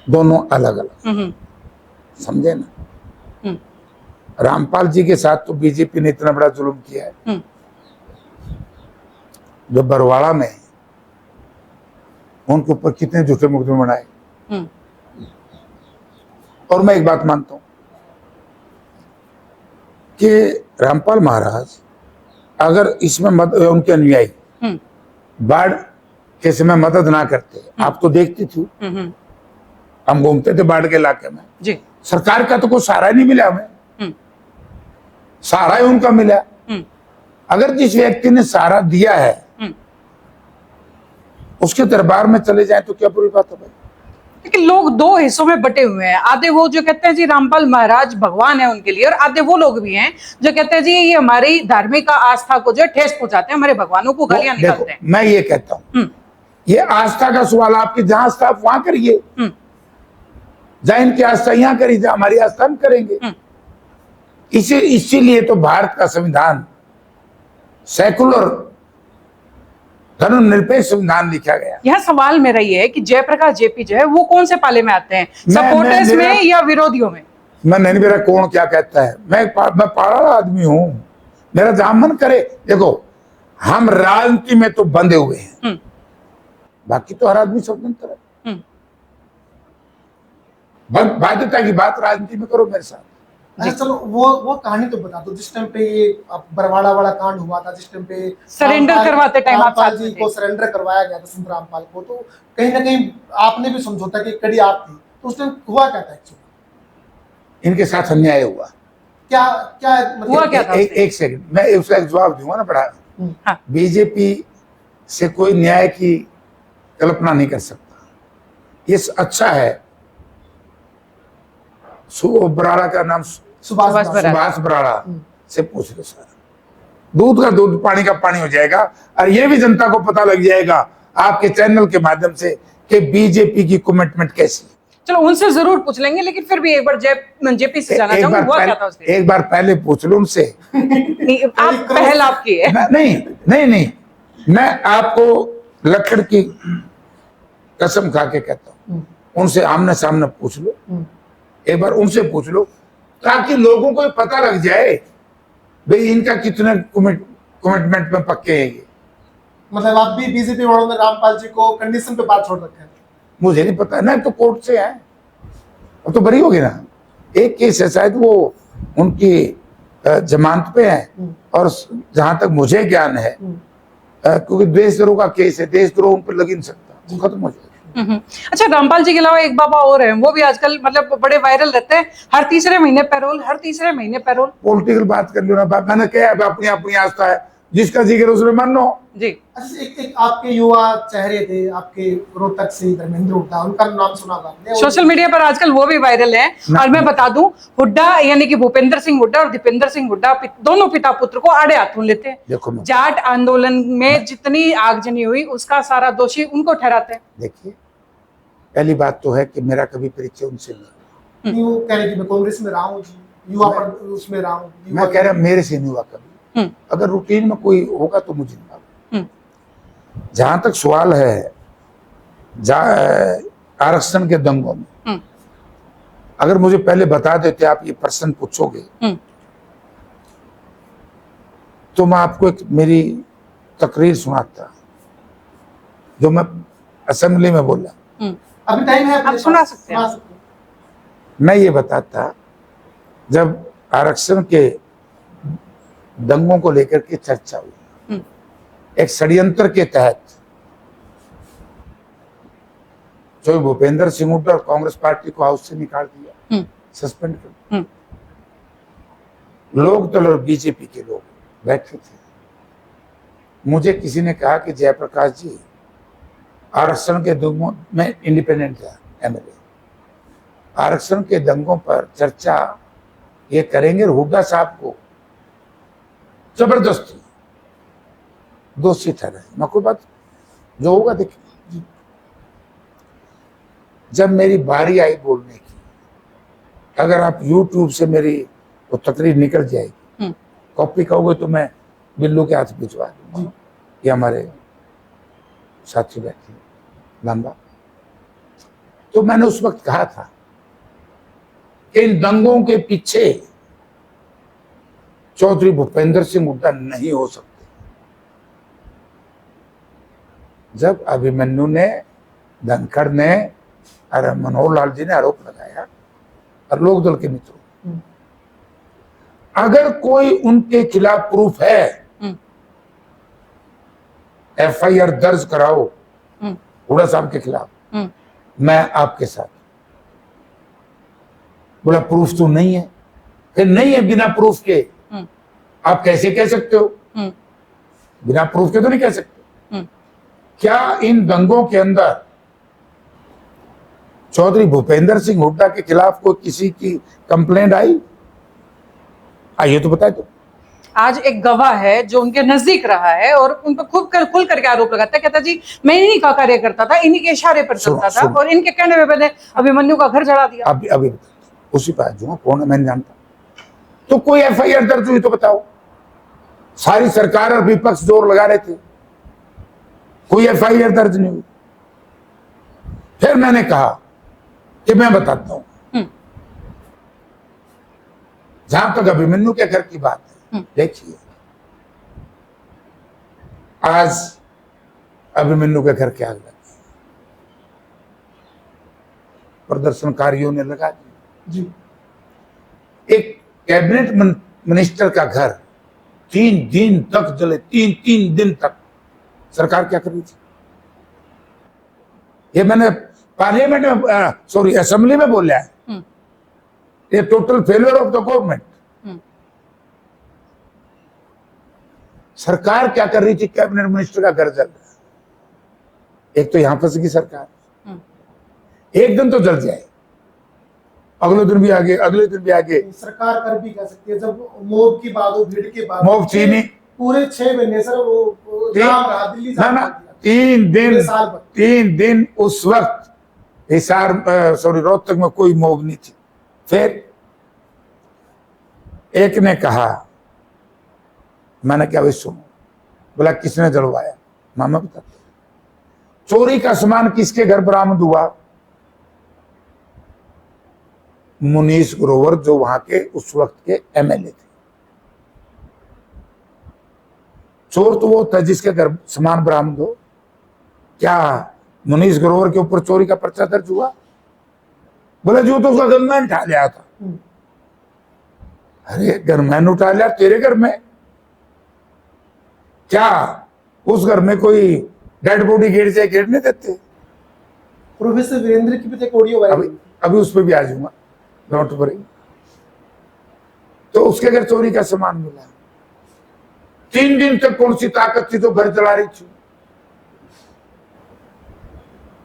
दोनों अलग अलग, समझे ना। रामपाल जी के साथ तो बीजेपी ने इतना बड़ा जुल्म किया है। जो बरवाड़ा में उनके ऊपर कितने झूठे मुकदमे बनाए। और मैं एक बात मानता हूं कि रामपाल महाराज अगर इसमें उनके अनुयायी बाढ़ के समय मदद ना करते, आप तो देखती थी, हम घूमते थे बाढ़ के इलाके में जी, सरकार का तो कोई सहारा नहीं मिला हमें, सहारा ही उनका मिला। अगर जिस व्यक्ति ने सहारा दिया है उसके दरबार में चले जाए तो क्या बुरी बात है भाई? लेकिन लोग दो हिस्सों में बटे हुए हैं, आधे वो जो कहते हैं जी रामपाल महाराज भगवान है उनके लिए, और आधे वो लोग भी हैं जो कहते हैं जी ये हमारी धार्मिक आस्था को जो ठेस पहुंचाते हैं, हमारे भगवानों को गालियां निकालते हैं। मैं ये कहता हूं, ये आस्था का सवाल आपकी जहां आस्था आप वहां करिए, जहां इनकी आस्था यहां करिए, जहां हमारी आस्था हम करेंगे। इसीलिए तो भारत का संविधान सेकुलर धर्मनिरपेक्ष संविधान लिखा गया। यह सवाल मेरा ये है कि जयप्रकाश जेपी जो है वो कौन से पाले में आते हैं, सपोर्टर्स में या विरोधियों में? मैं नहीं, मेरा कौन क्या कहता है, मैं पढ़ा आदमी हूं, मेरा जहां मन करे। देखो हम राजनीति में तो बंधे हुए हैं, बाकी तो हर आदमी स्वतंत्र है। बाध्यता की बात राजनीति में करो मेरे साथ। अच्छा चलो वो कहानी तो बता दो, जिस टाइम पे ये बरवाड़ा वाला कांड हुआ था, जिस टाइम पे सरेंडर करवाते टाइम आप रामपाल साथ जी में थे। को सरेंडर करवाया गया था, संत रामपाल को, तो कहीं ना कहीं आपने भी समझौता की कड़ी आप थी, तो उस टाइम हुआ क्या था एक्चुअली? इनके साथ अन्याय हुआ। क्या क्या हुआ क्या था? एक सेकंड, मैं उसका एक जवाब दूंगा ना बड़ा। हाँ। बीजेपी से कोई न्याय की कल्पना नहीं कर सकता। ये अच्छा है, बराड़ा का नाम सुभाष बराड़ा। सुभाष बराड़ा से पूछ लो सारा, दूध का दूध पानी का पानी हो जाएगा। और ये भी जनता को पता लग जाएगा आपके चैनल के माध्यम से कि बीजेपी की कमिटमेंट कैसी है। चलो उनसे जरूर पूछ लेंगे, लेकिन फिर भी एक बार जेपी से जाना चाहूंगा, हुआ क्या था उस दिन? एक बार पहले पूछ लो उनसे। आप पहल आपकी है। नहीं, मैं आपको लकड़ की कसम खा के कहता हूँ, उनसे आमने सामने पूछ लो, एक बार उनसे पूछ लो, ताकि लोगों को पता लग जाए भाई इनका कितने कमिटमेंट में पक्के हैं ये। मतलब आप भी बीजेपी वालों ने रामपाल जी को कंडीशन पे बात छोड़ रखे हैं? मुझे नहीं पता ना, तो कोर्ट से है, अब तो बरी होगी ना। एक केस है शायद वो उनकी जमानत पे है, और जहां तक मुझे ज्ञान है क्योंकि देशद्रोह का केस है, देशद्रोह उन पर लग ही नहीं सकता, खत्म हो जाएगा। अच्छा, रामपाल जी के अलावा एक बाबा और हैं, वो भी आजकल मतलब बड़े वायरल रहते हैं, हर तीसरे महीने पैरोल, हर तीसरे महीने पैरोल। पॉलिटिकल बात कर लो ना, मैंने क्या है, अपनी अपनी आस्था है, जिसका जिक्र उसमें मानो जी। अच्छा, एक आपके युवा चेहरे थे, आपके रोहतक से धर्मेंद्र हुड्डा, उनका नाम सुना होगा आपने? सोशल मीडिया पर आजकल वो भी वायरल है। और मैं बता दूं, हुड्डा यानी कि भूपेंद्र सिंह हुड्डा और दीपेंद्र सिंह हुड्डा दोनों पिता पुत्र को आड़े हाथों लेते हैं। देखो जाट आंदोलन में जितनी आगजनी हुई उसका सारा दोषी उनको ठहराते हैं। देखिए, पहली बात तो है कि मेरा कभी परिचय उनसे नहीं। वो कह रहे कि मैं कांग्रेस में रहा हूँ, युवा पर उसमें रहा हूँ। मैं कह रहा मेरे से नहीं हुआ कभी। अगर रूटीन में कोई होगा तो मुझे नहीं मालूम। जहां तक सवाल है आरक्षण के दंगों में, अगर मुझे पहले बता देते आप ये प्रश्न पूछोगे तो मैं आपको एक मेरी तकरीर सुनाता जो मैं असेंबली में बोला। अभी टाइम है, आप सुना सकते हैं। मैं ये बताता, जब आरक्षण के दंगों को लेकर के चर्चा हुई, एक षड्यंत्र के तहत जो भूपेंद्र सिंह हुड्डा और कांग्रेस पार्टी को हाउस से निकाल दिया, सस्पेंड कर दिया। लोकदल और बीजेपी के लोग बैठे थे। मुझे किसी ने कहा कि जयप्रकाश जी, आरक्षण के दंगों में इंडिपेंडेंट था एमएलए, आरक्षण के दंगों पर चर्चा ये करेंगे, हुड्डा साहब को जबरदस्ती दोषी ठहराए। मैं कोई बात जो होगा देखिए। जब मेरी बारी आई बोलने की, अगर आप YouTube से मेरी वो तकरीर निकल जाएगी, कॉपी कहोगे तो मैं बिल्लू के हाथ भिजवा दूंगा। ये हमारे साथी बैठे लंबा, तो मैंने उस वक्त कहा था कि इन दंगों के पीछे चौधरी भूपेंद्र सिंह हुड्डा नहीं हो सकते। जब अभिमन्यु ने, धनखड़ ने और मनोहर लाल जी ने आरोप लगाया, और लोकदल के मित्रों, अगर कोई उनके खिलाफ प्रूफ है, एफआईआर दर्ज कराओ हुड्डा साहब के खिलाफ, मैं आपके साथ। बोला प्रूफ तो नहीं है। फिर नहीं है, बिना प्रूफ के आप कैसे कह सकते हो? बिना प्रूफ के तो नहीं कह सकते। क्या इन दंगों के अंदर चौधरी भूपेंद्र सिंह हुड्डा के खिलाफ कोई किसी की कंप्लेंट आई? आइए तो बता दो। आज एक गवाह है जो उनके नजदीक रहा है और उन पर खुल करके आरोप लगाता है, कहता जी मैं इन्हीं का कार्य करता था, इन्हीं के इशारे पर चलता था, और इनके कहने में मैंने अभिमन्यु का घर जला दिया। अभी उसी पर जो कौन है मैं नहीं जानता। तो कोई एफआईआर दर्ज हुई तो बताओ। सारी सरकार और विपक्ष जोर लगा रहे थे, कोई एफआईआर दर्ज नहीं हुई। फिर मैंने कहा कि मैं बताता हूं, जहां तक अभिमन्यु के घर की बात है, देखिए आज अभिमन्यु के घर क्या लगा, प्रदर्शनकारियों ने लगा दी। जी एक कैबिनेट मिनिस्टर का घर 3 दिन तक जले, 3 दिन तक। सरकार क्या कर रही थी? ये मैंने पार्लियामेंट में, सॉरी असेंबली में बोला है, ये total failure of the government. सरकार क्या कर रही थी? कैबिनेट मिनिस्टर का घर जल रहा। एक तो यहां फंस गई सरकार, एक दिन तो जल जाए, अगले दिन भी आगे, अगले दिन भी आगे। सरकार कर भी कह सकती है, जब मोब की बात हो, भीड़ की बात हो, मोब चीनी पूरे 6 महीने सर वो जाम रहा, दिल्ली ना जाम ना, रहा दिया। 3 दिन, पूरे साल भर। 3 दिन उस वक्त हिसार, सॉरी रोहतक में कोई मोब नहीं थी। फिर एक ने कहा, मैंने क्या विश्व बोला, किसने जलवाया? मामा बताते। चोरी का सामान किसके घर बरामद हुआ? मुनीश ग्रोवर, जो वहां के उस वक्त के एमएलए थे। चोर तो वो था जिसके घर सामान बरामद हो। क्या मुनीश ग्रोवर के ऊपर चोरी का पर्चा दर्ज हुआ? बोले जो तो उसका गनमैन उठा लिया था। अरे गनमैन उठा लिया तेरे घर में, क्या उस घर में कोई डेड बॉडी गिर जाए, गिरने देते? प्रोफेसर वीरेंद्र की भी तो एक ऑडियो वायरल हुई। अभी उस पर भी आ जाऊंगा, डोंट वरी। तो उसके घर चोरी का सामान मिला। 3 दिन तक कौन सी ताकत थी जो घर चला रही थी?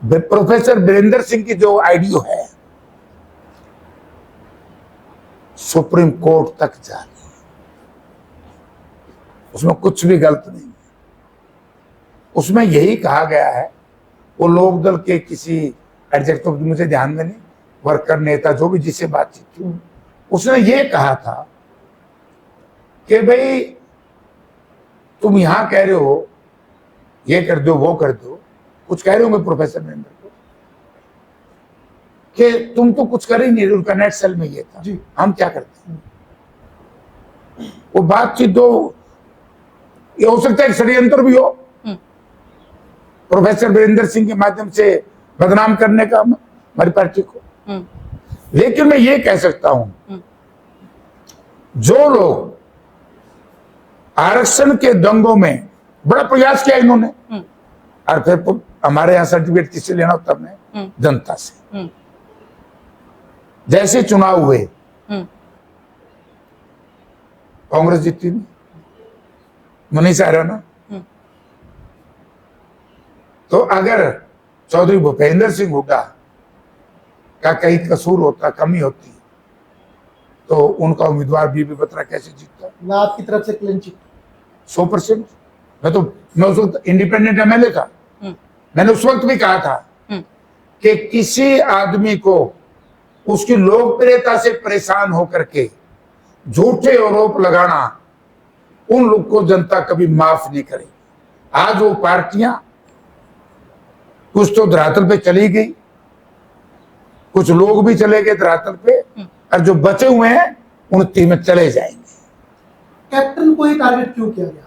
प्रोफेसर वीरेंद्र सिंह की जो आइडियो है, सुप्रीम कोर्ट तक जा रही है। उसमें कुछ भी गलत नहीं है। उसमें यही कहा गया है, वो लोक दल के किसी एडजेक्ट, तो मुझे ध्यान में नहीं, वर्कर नेता जो भी जिससे बातचीत थी, उसने ये कहा था कि भाई तुम यहां कह रहे हो ये कर दो वो कर दो, कुछ कह रहे होंगे प्रोफेसर वीरेंद्र को कि तुम तो कुछ कर ही नहीं रहे। उनका नेट सेल में ये था, हम क्या करते हैं? वो बातचीत दो, ये हो सकता है षड्यंत्र भी हो, प्रोफेसर वीरेंद्र सिंह के माध्यम से बदनाम करने का हमारी पार्टी को। लेकिन मैं ये कह सकता हूं, जो लोग आरक्षण के दंगों में बड़ा प्रयास किया इन्होंने, और फिर हमारे यहां सर्टिफिकेट किससे लेना होता हमने? जनता से। जैसे चुनाव हुए, कांग्रेस जीती नहीं, मनीषा हैराना। तो अगर चौधरी भूपेंद्र सिंह हुड्डा का कहीं कसूर होता, कमी होती, तो उनका उम्मीदवार बीबी बत्रा कैसे जीतता? मैं आपकी तरफ से क्लीन चिट 100%। मैं उस वक्त इंडिपेंडेंट एमएलए था। मैंने उस वक्त भी कहा था कि किसी आदमी को उसकी लोकप्रियता से परेशान होकर के झूठे आरोप लगाना, उन लोग को जनता कभी माफ नहीं करेगी। आज वो पार्टियां कुछ तो धरातल पे चली गई, कुछ लोग भी चले गए धरातल पे, और जो बचे हुए हैं उन में चले जाएंगे। कैप्टन को ही टारगेट क्यों किया गया?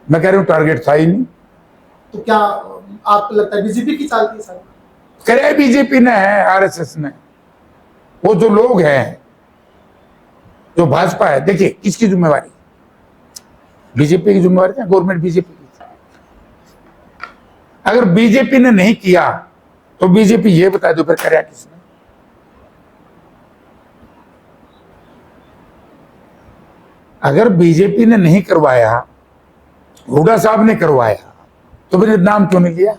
मैं कह रहा हूं टारगेट था ही नहीं। तो क्या आपको लगता है बीजेपी की चाल थी सर? करे बीजेपी ने है, आरएसएस ने। वो जो लोग हैं, जो भाजपा है, देखिए किसकी जिम्मेवारी? बीजेपी की जिम्मेवारी है, गवर्नमेंट बीजेपी की। अगर बीजेपी ने नहीं किया तो बीजेपी ये बता दो फिर कराया किसने? अगर बीजेपी ने नहीं करवाया, हुड्डा साहब ने करवाया, तो फिर नाम क्यों नहीं लिया?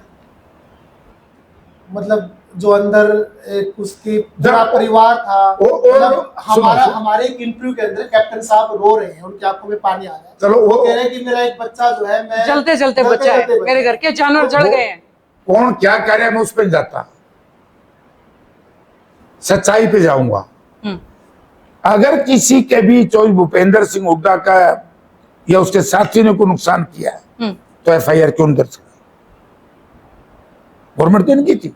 मतलब जो अंदर एक उसके पूरा परिवार था, मतलब हमारे एक इंटरव्यू के अंदर कैप्टन साहब रो रहे हैं, उनकी आंखों में पानी आ रहा है। चलो वो कह रहे हैं कि मेरा एक बच्चा जो है, मैं जलते जलते बच्चा है, मेरे घर के जानवर जल गए हैं। कौन क्या कह रहा है मैं उस पर जाता, सच्चाई पे जाऊंगा। अगर किसी के भी चौधरी भूपेंद्र सिंह हुड्डा का या उसके साथी ने को नुकसान किया है, तो एफआईआर क्यों दर्ज करा? गवर्नमेंट तो नहीं की थी।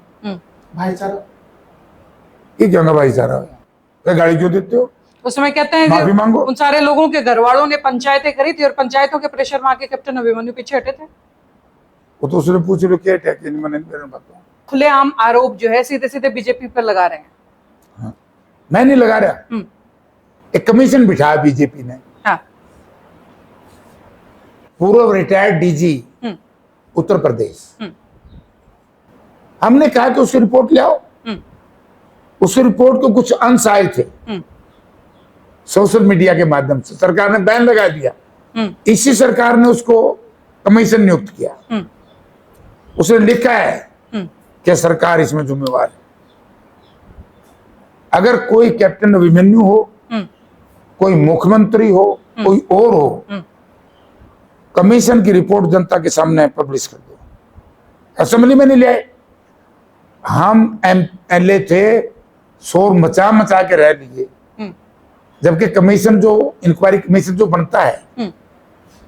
भाईचारा ये क्या भाईचारा है? गाड़ी क्यों देते हो? उस समय कहते हैं माफी कि मांगो। उन सारे लोगों के घर वालों ने पंचायतें करी थी और पंचायतों के प्रेशर में आके कैप्टन अभिमन्यु पीछे हटे थे। वो तो उसने पूछ लो क्या अटैक मैंने बताया। खुलेआम आरोप जो है सीधे सीधे बीजेपी पर लगा रहे हैं। हाँ। मैं नहीं लगा रहा, एक कमीशन बिठाया बीजेपी ने। हाँ। पूर्व रिटायर्ड डीजी उत्तर प्रदेश, हमने कहा कि उसकी रिपोर्ट ले आओ। उस रिपोर्ट को कुछ अंश आए थे सोशल मीडिया के माध्यम से, सरकार ने बैन लगा दिया। इसी सरकार ने उसको कमीशन नियुक्त किया। उसने लिखा है कि सरकार इसमें जिम्मेवार है। अगर कोई कैप्टन अभिमन्यु हो, कोई मुख्यमंत्री हो, कोई और हो, कमीशन की रिपोर्ट जनता के सामने पब्लिश कर दो। असेंबली में नहीं ले आए। हम एमएलए थे, शोर मचा मचा के रह लिए, जबकि कमीशन जो इंक्वायरी कमीशन जो बनता है,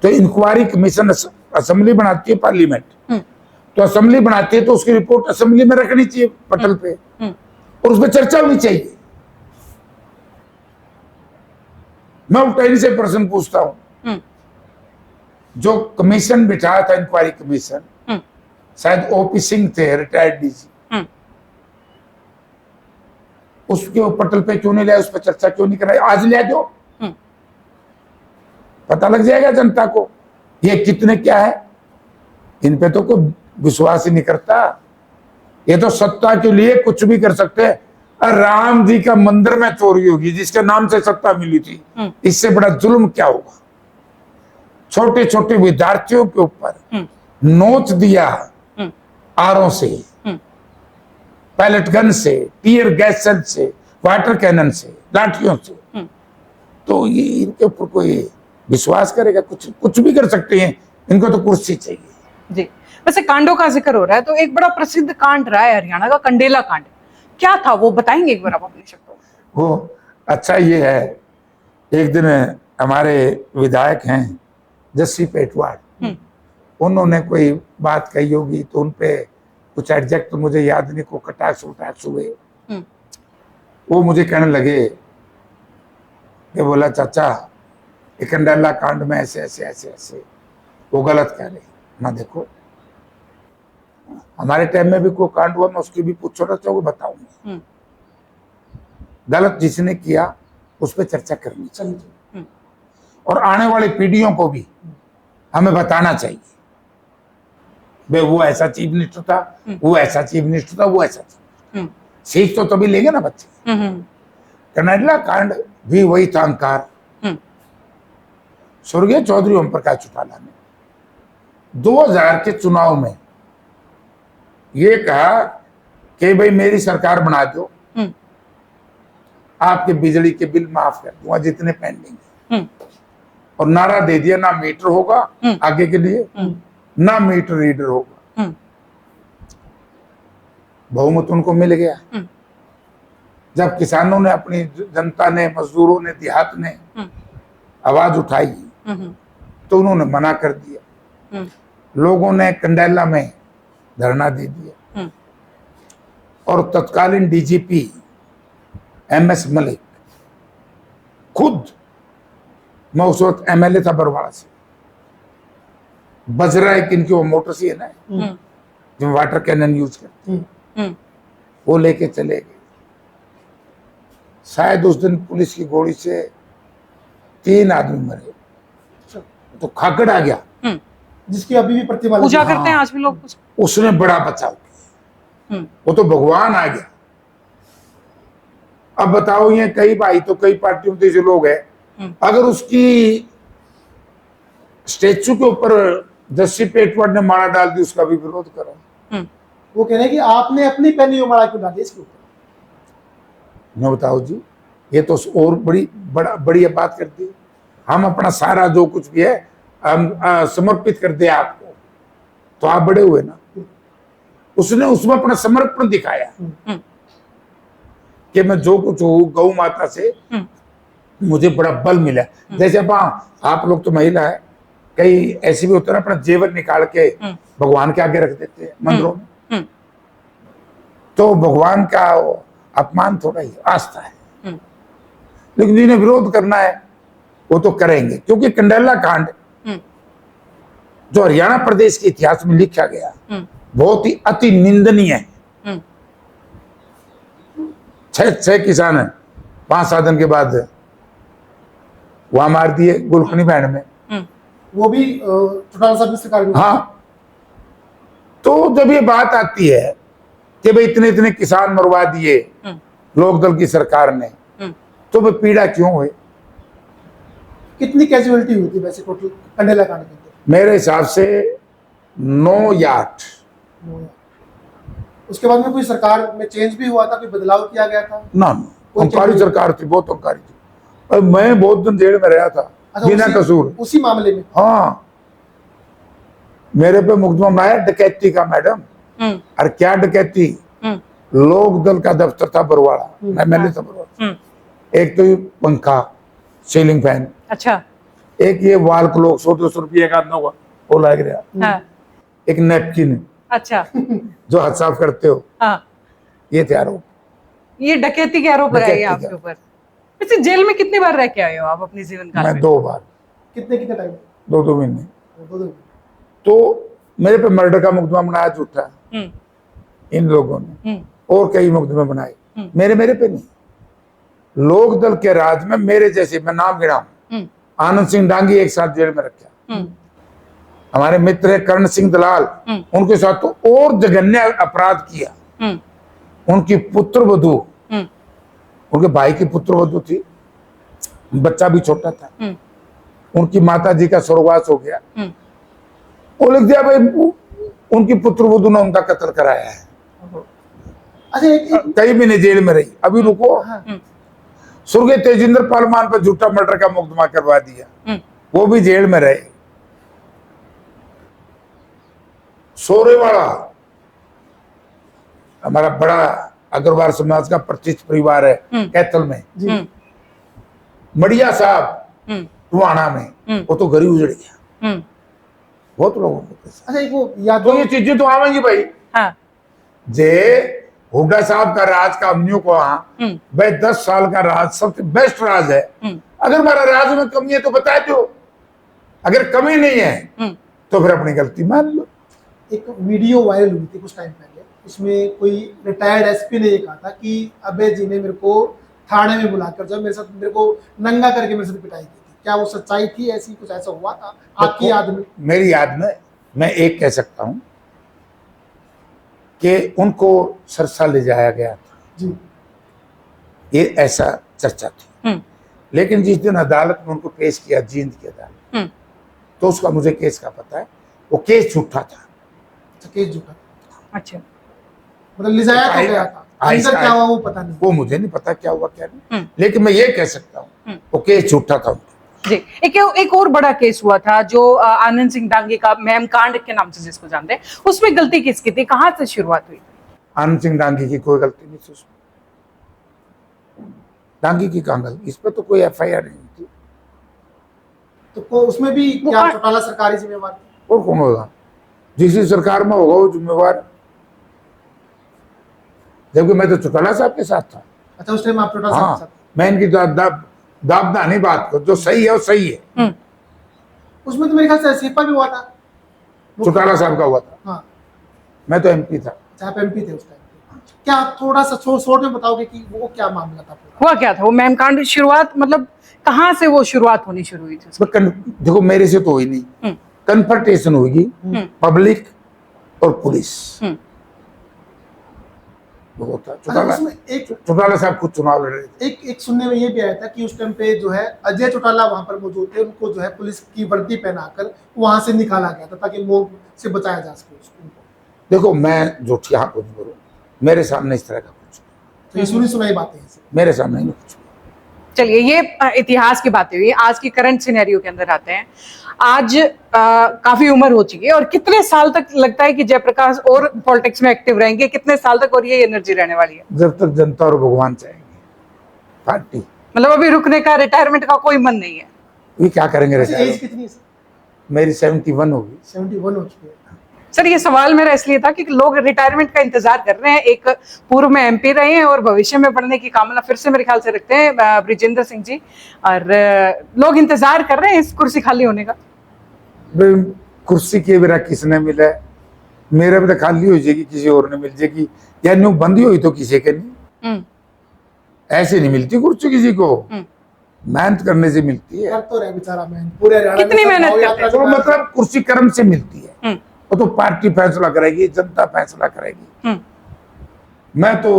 तो इंक्वायरी कमीशन असेंबली बनाती है, पार्लियामेंट तो असेंबली बनाती है, तो उसकी रिपोर्ट असेंबली में रखनी चाहिए पटल पे, और उसमें चर्चा होनी चाहिए। मैं उल्टा से प्रश्न पूछता हूं, जो कमीशन बिठाया था इंक्वायरी कमीशन, शायद ओपी सिंह थे, रिटायर्ड डीजी, उसके पटल पे क्यों नहीं लाया, उस पर चर्चा क्यों नहीं कराई? आज ले दो, पता लग जाएगा जनता को ये कितने क्या है। इन पे तो कोई विश्वास ही नहीं करता। ये तो सत्ता के लिए कुछ भी कर सकते हैं। राम जी का मंदिर में चोरी होगी जिसके नाम से सत्ता मिली थी, इससे बड़ा जुल्म क्या होगा? छोटे छोटे विद्यार्थियों के ऊपर नोच दिया, आरों से, पैलेट गन से, टीयर गैस सेल से, वाटर कैनन से, लाठियों से, तो ये इनके ऊपर कोई विश्वास करेगा? कुछ भी कर सकते हैं, इनको तो कुर्सी चाहिए। जी, वैसे कांडों का जिक्र हो रहा है, तो एक बड़ा प्रसिद्ध कांड रहा है हरियाणा का, कंडेला कांड। क्या था वो बताएंगे एक बार आप अपने शब्दों में? वो अच्छा ये है, एक दिन हमारे विधायक हैं जस्सी पेटवाड़, उन्होंने कोई बात कही होगी, तो उनपे कुछ एडजेक्ट तो मुझे याद नहीं, को कटाक्ष उटाक्ष हुए। वो मुझे कहने लगे कि बोला चाचा ये कंडेला कांड में ऐसे ऐसे ऐसे ऐसे वो गलत कह रहे। मैं देखो हमारे टाइम में भी कोई कांड हुआ, मैं उसकी भी पूछो तो बताऊंगा। गलत जिसने किया उस पर चर्चा करनी चाहिए, और आने वाली पीढ़ियों को भी हमें बताना चाहिए, वे वो ऐसा चीफ मिनिस्टर था, वो ऐसा चीफ मिनिस्टर था, वो ऐसा था। सीख तो तभी लेंगे ना बच्चे। कंडेला कांड भी वही था अंकार। स्वर्गीय चौधरी ओम प्रकाश चौटाला ने 2000 के चुनाव में ये कहा कि भाई मेरी सरकार बना दो, आपके बिजली के बिल माफ कर दूंगा जितने पेंडिंग है। और नारा दे दिया, ना मीटर होगा आगे के लिए, ना मीटर रीडर होगा। बहुमत उनको मिल गया। जब किसानों ने, अपनी जनता ने, मजदूरों ने, देहात ने आवाज उठाई, तो उन्होंने मना कर दिया। लोगों ने कंडेला में धरना दे दिया, और तत्कालीन डीजीपी एमएस मलिक खुद, मैं उस वक्त एमएलए था बरवाड़ा से, बजरा एक इनकी वो मोटर सी है ना जो वाटर कैनन यूज करते, वो लेके चले गए। शायद उस दिन पुलिस की गोली से 3 आदमी मरे, तो खाकड़ आ गया, जिसकी अभी भी प्रतिमा पूजा करते हैं आज भी लोग। उसने बड़ा बचाव किया, वो तो भगवान आ गया। अब बताओ, ये कई भाई तो कई पार्टियों के जो लोग हैं, अगर उसकी स्टेचू के ऊपर जस्सी पेटवाड़ ने माला डाल दी, उसका भी विरोध करो। वो कह रहे हैं कि आपने अपनी पहनी हुई माला क्यों डाली इसके ऊपर? मैं बताओ जी, ये तो और बड़ी बात कर दी। हम अपना सारा जो कुछ भी है हम समर्पित कर दिया आपको, तो आप बड़े हुए ना। उसने उसमें अपना समर्पण दिखाया कि मैं जो कुछ हूँ गौ माता से मुझे बड़ा बल मिला। जैसे आप लोग तो महिला है, कई ऐसी भी होता है ना, अपना जेवर निकाल के भगवान के आगे रख देते हैं मंदिरों में, तो भगवान का अपमान थोड़ा ही आस्था है। लेकिन जिन्हें विरोध करना है वो तो करेंगे, क्योंकि कंडेला कांड जो हरियाणा प्रदेश के इतिहास में लिखा गया बहुत ही अति निंदनीय है। 6 किसान 5-7 दिन के बाद वहां मार दिए गुलखनी बहन में, वो भी चौटाला साहब की सरकार में। हाँ, तो जब ये बात आती है कि भाई इतने इतने किसान मरवा दिए लोकदल की सरकार ने, तो भाई पीड़ा क्यों हुई? कितनी कैजुअलिटी हुई थी वैसे टोटल कंडेला कांड के अंदर? मेरे हिसाब से 9 या 8। उसके बाद में कोई सरकार में चेंज भी हुआ था, कोई बदलाव किया गया था? ना, अंकारी सरकार थी, बहुत अंकारी थी। और मैं बहुत दिन जेल में रहा था बिना कसूर। उसी मामले में? हाँ, मेरे पे मुकदमा बनाया डकैती का मैडम। और क्या डकैती? लोक दल का दफ्तर था बरवाड़ा, मैं मैंने था बरवाड़ा। एक तो ये पंखा, सीलिंग फैन, अच्छा, एक ये वाल क्लॉक 100-200 रुपये का आदमी होगा वो लग रहा, हाँ, एक नैपकिन अच्छा, जो हाथ साफ करते हो, हाँ, ये थे आरोप। ये डकैती के आरोप लगाए डकैती आपके के। ऊपर। वैसे जेल में कितनी बार रह के आए हो आप अपने जीवन काल मैं में? 2 बार, कितने कितने टाइम? 2 महीने। 2 तो मेरे पे मर्डर का मुकदमा बनाया झूठा इन लोगों ने, और कई मुकदमे बनाए। मेरे पे नहीं, लोक दल के राज में मेरे जैसे, मैं नाम गिनाऊं, आनंद सिंह डांगी एक साथ जेल में रखा, हमारे मित्र है कर्ण सिंह दलाल, उनके साथ तो और जघन्य अपराध किया। उनकी पुत्र वधू, उनके भाई की पुत्र वधू थी, बच्चा भी छोटा था, उनकी माता जी का स्वर्गवास हो गया, वो लिख दिया भाई उनकी पुत्र वधू ने उनका कत्ल कराया है। अच्छा, एक कई महीने जेल में रही। अभी रुको, स्वर्गीय तेजिंदर पालमान पर झूठा मर्डर का मुकदमा करवा दिया, वो भी जेल में रहे। सोरेवाड़ा हमारा बड़ा अग्रवाल समाज का प्रतिष्ठित परिवार है कैथल में, मड़िया साहब टुहाना में, वो तो घर ही उजड़ गया बहुत लोगों को। अच्छा, एक वो याद तो ये चीजें तो आवेंगी भाई। हाँ, जे हुड्डा साहब का राज का हमनियों को भाई 10 साल का राज सबसे बेस्ट राज है। अगर हमारा राज में कमी है तो बता दो, अगर कमी नहीं है तो फिर अपनी गलती मान लो। एक वीडियो वायरल हुई थी कुछ टाइम पहले, इसमें कोई रिटायर्ड एसपी ने ये कहा था कि अबे जी ने मेरे को थाने में बुलाकर जो मेरे को नंगा करके मेरे से पिटाई की थी। क्या वो सच्चाई थी? ऐसी कुछ ऐसा हुआ था आपकी याद में? मेरी याद में मैं एक कह सकता हूं कि उनको सरसा ले जाया गया था जी, ये ऐसा चर्चा थी। लेकिन जिस दिन अदालत में उनको पेश किया, जींद की अदालत, तो उसका मुझे केस का पता है, वो केस झूठा था। अच्छा, केस झूठा था। अच्छा, मतलब ले जाया तो गया था, अंदर क्या हुआ वो पता नहीं। वो मुझे नहीं पता क्या हुआ क्या नहीं, लेकिन मैं ये कह सकता हूँ वो केस झूठा था उनका। जी। एक और बड़ा केस हुआ था जो आनंद सिंह डांगी का, मैम कांड के नाम से जिसको जानते हैं, उसमें गलती किसकी थी? कहां से शुरुआत हुई? आनंद सिंह डांगी की कोई गलती नहीं थी उसमें। डांगी की कहां गलती? इस पर तो कोई एफआईआर नहीं थी। तो उसमें भी क्या चौटाला सरकारी जिम्मेवार थी? और कौन होगा? जिस सरकार में होगा वो जिम्मेवार। जबकि मैं तो चौटाला साहब के साथ था। अच्छा, उस टाइम आप चौटाला साहब के हाँ, मैं इनकी दाबदा नहीं बात कर, जो सही है वो सही है। साथ? उसमें तो मेरे ख्याल से इस्तीफा भी हुआ था चौटाला साहब का हुआ था। हाँ, मैं तो एमपी था। आप एमपी थे उस टाइम। क्या आप थोड़ा सा शॉर्ट में बताओगे कि वो क्या मामला था पूरा? हुआ क्या था वो मैम कांड? शुरुआत मतलब कहां से वो शुरुआत होनी शुरू हुई थी उसकी? देखो मेरे से तो हुई नहीं, कन्फ्रंटेशन होगी पब्लिक और पुलिस। वो था चौटाला। उसमें एक चौटाला साहब खुद चुनाव लड़ रहे थे। एक सुनने में ये भी आया था कि उस टाइम पे जो है अजय चौटाला वहां पर मौजूद थे, उनको जो है पुलिस की वर्दी पहनाकर वहां से निकाला गया था ताकि मॉब से बचाया जा सके उसको। देखो मैं झूठी आंख नहीं करूँ, मेरे सामने इस तरह का कुछ, तो ये सुनी सुनाई बातें हैं। मेरे सामने नहीं कुछ। चलिए, ये इतिहास की बातें हुई। आज की करंट सिनेरियो के अंदर आते हैं। आज काफी उम्र हो चुकी है, और कितने साल तक लगता है कि जयप्रकाश और पॉलिटिक्स में एक्टिव रहेंगे? कितने साल तक और ये एनर्जी रहने वाली है? जब तक जनता और भगवान चाहेंगे। पार्टी मतलब अभी रुकने का, रिटायरमेंट का कोई मन नहीं है? ये क्या करेंगे? एज कितनी है? मेरी 71 होगी। 71 हो चुकी है। सर ये सवाल मेरा इसलिए था कि लोग रिटायरमेंट का इंतजार कर रहे हैं। एक पूर्व में एमपी रहे हैं और भविष्य में बढ़ने की कामना फिर से मेरे ख्याल से रखते हैं ब्रिजेंद्र सिंह जी, और लोग इंतजार कर रहे हैं इस कुर्सी खाली होने का। कुर्सी के मेरा किसने मिला है, मेरे भी तो खाली हो जाएगी, किसी और ने मिल जाएगी, या न्यू बंदी हुई तो किसी के नहीं। ऐसे नहीं मिलती कुर्सी किसी को, मेहनत करने से मिलती है। कर तो रहे बेचारा मेहनत, पूरे हरियाणा में कितनी सब मेहनत गाँव करते यात्रा हैं? के तो बाद- मतलब कुर्सी कर्म से मिलती है, वो तो पार्टी फैसला करेगी, जनता फैसला करेगी। मैं तो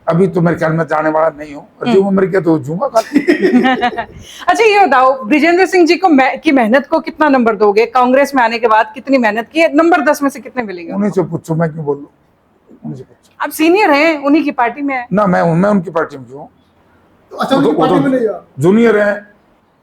अभी तो मेरे ख्याल में जाने वाला नहीं हूँ, और जो उम्र के तो जूंगा खाली। अच्छा ये बताओ, ब्रिजेंद्र सिंह जी को की मेहनत को कितना नंबर दोगे? कांग्रेस में आने के बाद कितनी मेहनत की है, नंबर 10 में से कितने मिलेंगे? उन्हीं से पूछो, मैं क्यों बोलूं, उन्हीं से पूछो आप सीनियर हैं, उन्हीं की पार्टी में है। ना। मैं उनकी पार्टी में क्यों, तो अच्छा उनकी पार्टी में नहीं हुआ? जूनियर है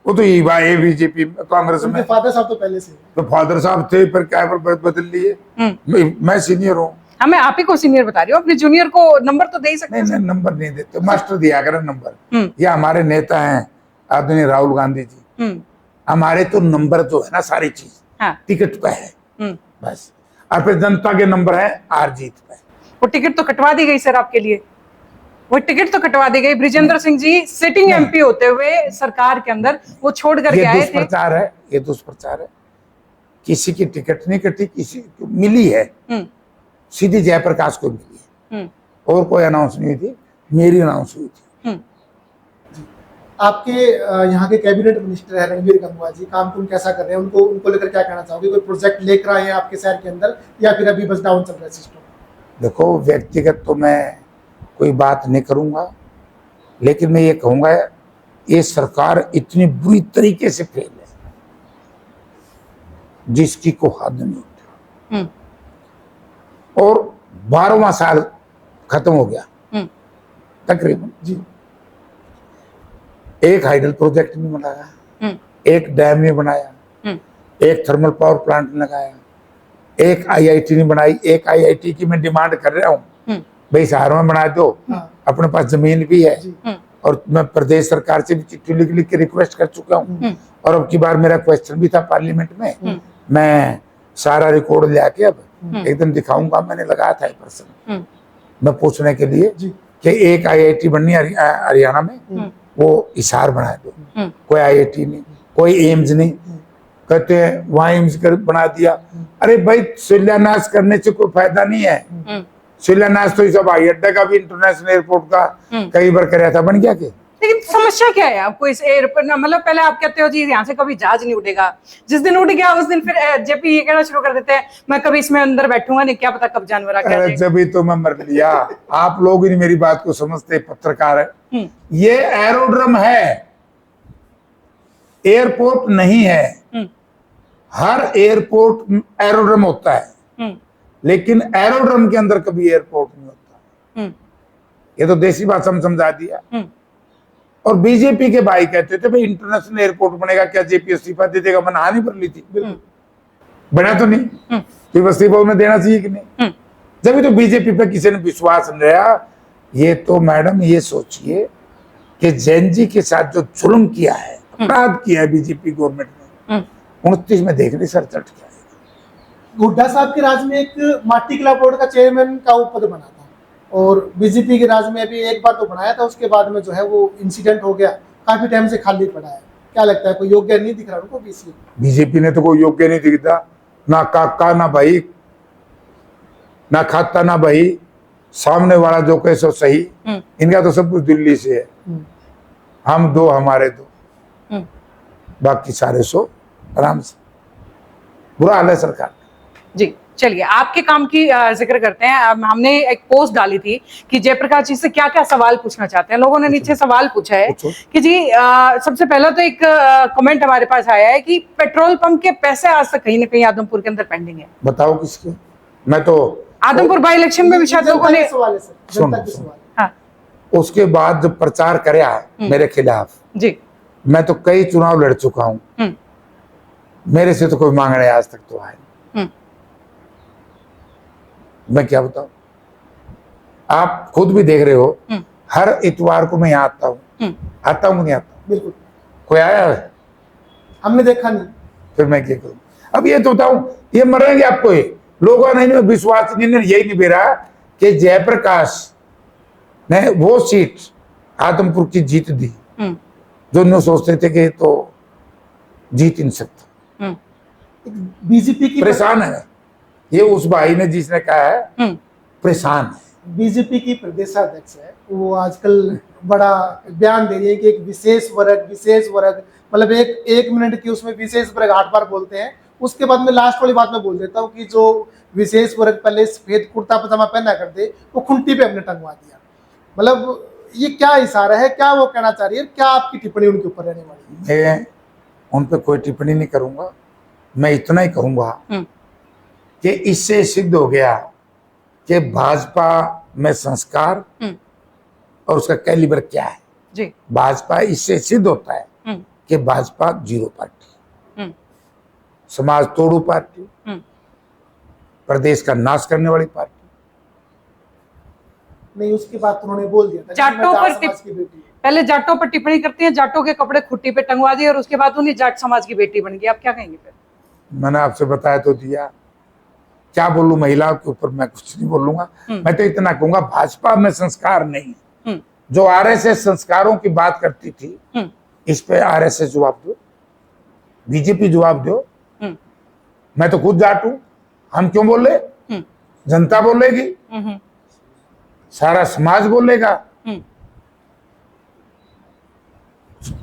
वो तो, युवा है बीजेपी कांग्रेस उनके में। फादर साहब तो पहले से तो फादर साहब थे, फिर क्या बदल लिए। मैं सीनियर हूँ। हाँ मैं आप ही को सीनियर बता रही हूँ, अपने जूनियर को नंबर तो दे ही सकते नहीं हैं। नहीं, नंबर नहीं देते, मास्टर दिया करें नंबर। या हमारे नेता हैं आदरणीय राहुल गांधी जी, हमारे तो नंबर जो है ना सारी चीज हाँ। टिकट पे है बस, और फिर जनता के नंबर है हार जीत पे। वो टिकट तो कटवा दी गई सर आपके लिए, वो टिकट तो कटवा दी गई। ब्रिजेंद्र सिंह जी सिटिंग एमपी होते हुए सरकार के अंदर वो छोड़ करके ये आए थे। दुष्प्रचार है, ये दुष्प्रचार है। किसी की टिकट नहीं कटी, किसी को मिली है, सीधी जयप्रकाश को मिली है, और कोई अनाउंस नहीं हुई थी, मेरी अनाउंस हुई थी। आपके यहाँ के कैबिनेट मिनिस्टर है रणबीर गंगवा जी, काम तुम कैसा कर रहे हैं, उनको लेकर क्या कहना चाहोगे? कोई प्रोजेक्ट लेकर आए हैं आपके शहर के अंदर, या फिर अभी बस डाउन चल रहा है सिस्टम? देखो व्यक्तिगत तो मैं कोई बात नहीं करूंगा, लेकिन मैं ये कहूंगा ये सरकार इतनी बुरी तरीके से फेल है जिसकी को हद नहीं होती। और 12वां साल खत्म हो गया तकरीबन जी। एक हाइडल प्रोजेक्ट नहीं बनाया, एक डैम नहीं बनाया, एक थर्मल पावर प्लांट नहीं लगाया, एक आईआईटी नहीं बनाई। एक आईआईटी की मैं डिमांड कर रहा हूँ, भाई शहर में बना दो, अपने पास जमीन भी है, और मैं प्रदेश सरकार से भी चिट्ठी लिख के रिक्वेस्ट कर चुका हूँ, और अब की बार मेरा क्वेश्चन भी था पार्लियामेंट में, मैं सारा रिकॉर्ड ले आके अब एकदम दिखाऊंगा। मैंने लगाया था पर्सन मैं पूछने के लिए कि एक आईआईटी बननी हरियाणा में, वो हिसार बना दो, कोई आईआईटी नहीं, कोई एम्स नहीं, कहते हैं वहां एम्स कर बना दिया। अरे भाई शिलान्यास करने से कोई फायदा नहीं है, शिलान्यास तो इस हवाई अड्डा का भी, इंटरनेशनल एयरपोर्ट का कई बार कराया था, बन गया क्या? लेकिन समस्या क्या है आपको इस एयरपोर्ट? मतलब पहले आप कहते हो जी यहाँ से कभी जहाज नहीं उड़ेगा, जिस दिन उड़ गया उस दिन फिर जेपी ये कहना शुरू कर देते हैं मैं कभी इसमें अंदर बैठूंगा नहीं, क्या पता कब जानवर आ गया। जब ही तो मैं मर लिया। आप लोग ही मेरी बात को समझते, पत्रकार है, ये एरोड्रम है, एयरपोर्ट नहीं है। हर एयरपोर्ट एरोड्रम होता है, लेकिन एरोड्रम के अंदर कभी एयरपोर्ट नहीं होता। ये तो देसी भाषा में समझा दिया। और बीजेपी के भाई कहते थे भाई इंटरनेशनल एयरपोर्ट बनेगा, क्या जेपी इस्तीफा दे देगा? मैंने हानि भर ली थी, बना तो नहीं, तो इस्तीफा उन्हें देना चाहिए कि नहीं? जब भी तो बीजेपी पे किसी ने विश्वास नहीं रहा। ये तो मैडम ये सोचिए कि जैन जी के साथ जो जुल्म किया है, अपराध किया है बीजेपी गवर्नमेंट ने, 29 में देख रही सर चट के आएगा। हुड्डा साहब के राज में एक माटी कला बोर्ड का चेयरमैन का वो पद बना था, और बीजेपी के राज में भी एक बार तो बनाया था, उसके बाद में जो है वो इंसिडेंट हो गया, काफी टाइम से खाली पड़ा है। क्या लगता है, कोई योग्य नहीं दिख रहा उनको? बीजेपी ने तो कोई योग्य नहीं दिखता, ना काका ना भाई, ना खाता ना भाई, सामने वाला जो कहे सो सही। इनका तो सब कुछ दिल्ली से है, हम दो हमारे दो, बाकी सारे सो आराम से। बुरा हाल है सरकार जी। चलिए आपके काम की जिक्र करते हैं। हमने एक पोस्ट डाली थी कि जयप्रकाश जी से क्या क्या सवाल पूछना चाहते हैं। लोगों ने नीचे सवाल पूछा है कि जी सबसे पहला तो एक कमेंट हमारे पास आया है कि पेट्रोल पंप के पैसे आज तक कहीं ना कहीं आदमपुर के अंदर पेंडिंग है। बताओ किसके? मैं तो आदमपुर बाई इलेक्शन में भी शायद लोगों ने सवाल है सर, जनता के सुन। सवाल। हाँ उसके बाद जब प्रचार कराया मेरे खिलाफ, जी, मैं तो कई चुनाव लड़ चुका हूँ, मेरे से तो कोई मांगने आज तक तो आए। मैं क्या बताऊं, आप खुद भी देख रहे हो, हर इतवार को मैं यहाँ आता हूँ नहीं आता? बिल्कुल। कोई आया है? हमने देखा नहीं। फिर मैं क्या करूं? अब ये तो बताऊं, ये मरेंगे आपको, लोगों ने विश्वास यही नहीं बेरा कि जयप्रकाश ने वो सीट आदमपुर की जीत दी जो न सोचते थे कि तो जीत नहीं सकता। बीजेपी की परेशान है ये उस भाई ने जिसने कहा है परेशान है। बीजेपी की प्रदेशाध्यक्ष है, वो आजकल बड़ा बयान दे रही है कि एक विशेष वर्ग, मतलब एक मिनट की उसमें विशेष वर्ग 8 बार बोलते हैं। उसके बाद में लास्ट वाली बात मैं बोल देता हूँ कि जो विशेष वर्ग पहले सफेद कुर्ता पजामा पहना करते वो खुंटी पे हमने टंगवा दिया। मतलब ये क्या इशारा है, क्या वो कहना चाह रही है, क्या आपकी टिप्पणी उनके ऊपर रहने वाली है? मैं उन पर कोई टिप्पणी नहीं करूंगा, मैं इतना ही कहूंगा कि इससे सिद्ध हो गया कि भाजपा में संस्कार और उसका कैलिबर क्या है। जी। भाजपा इससे सिद्ध होता है कि भाजपा जीरो पार्टी, समाज तोड़ू पार्टी, प्रदेश का नाश करने वाली पार्टी। नहीं, उसके बाद तो उन्होंने बोल दिया था कि जाटों मैं पर जाट समाज की बेटी हूँ। पहले जाटों पर टिप्पणी करती हैं, जाटों के कपड़े खुट्टी पे टंगवा दिए और उसके बाद उन्हें जाट समाज की बेटी बन गई। आप क्या कहेंगे फिर? मैंने आपसे बताया तो दिया, क्या बोलूं, महिलाओं के ऊपर मैं कुछ नहीं बोलूंगा। मैं तो इतना कहूंगा भाजपा में संस्कार नहीं है। जो आरएसएस संस्कारों की बात करती थी इस पे आरएसएस जवाब दो, बीजेपी जवाब दो। मैं तो खुद जाट हूं, हम क्यों बोले? जनता बोलेगी, सारा समाज बोलेगा,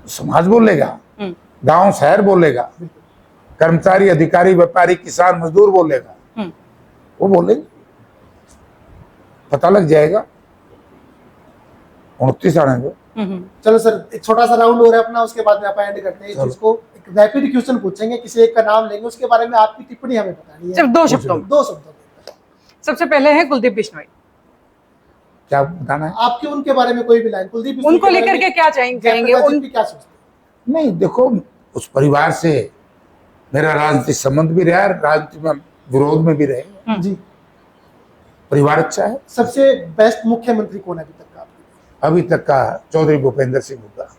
समाज बोलेगा, गांव शहर बोलेगा, कर्मचारी अधिकारी व्यापारी किसान मजदूर बोलेगा, वो बोलेंगे, पता लग जाएगा। 29 आने दो। चलो सर, एक छोटा सा राउंड हो रहा है अपना, उसके बाद में आप एंड करते हैं इस चीज को। एक रैपिड क्वेश्चन पूछेंगे, किसी एक का नाम लेंगे, उसके बारे में आपकी टिप्पणी हमें बतानी है। सिर्फ 2 शब्दों में। 2 शब्दों में। सबसे पहले है कुलदीप बिश्नोई। क्या बताना है? आपके उनके बारे में कोई भी लाइन, कुलदीप बिश्नोई उनको के बारे लेकर में के क्या कहेंगे? जयप्रकाश जी क्या सोचते हैं? नहीं, देखो, उस परिवार से मेरा राजनीतिक संबंध भी रहा, राजनीति में विरोध में भी रहे। जी। परिवार अच्छा है। सबसे बेस्ट मुख्यमंत्री कौन है अभी तक का? अभी तक का चौधरी भूपेंद्र सिंह हुड्डा।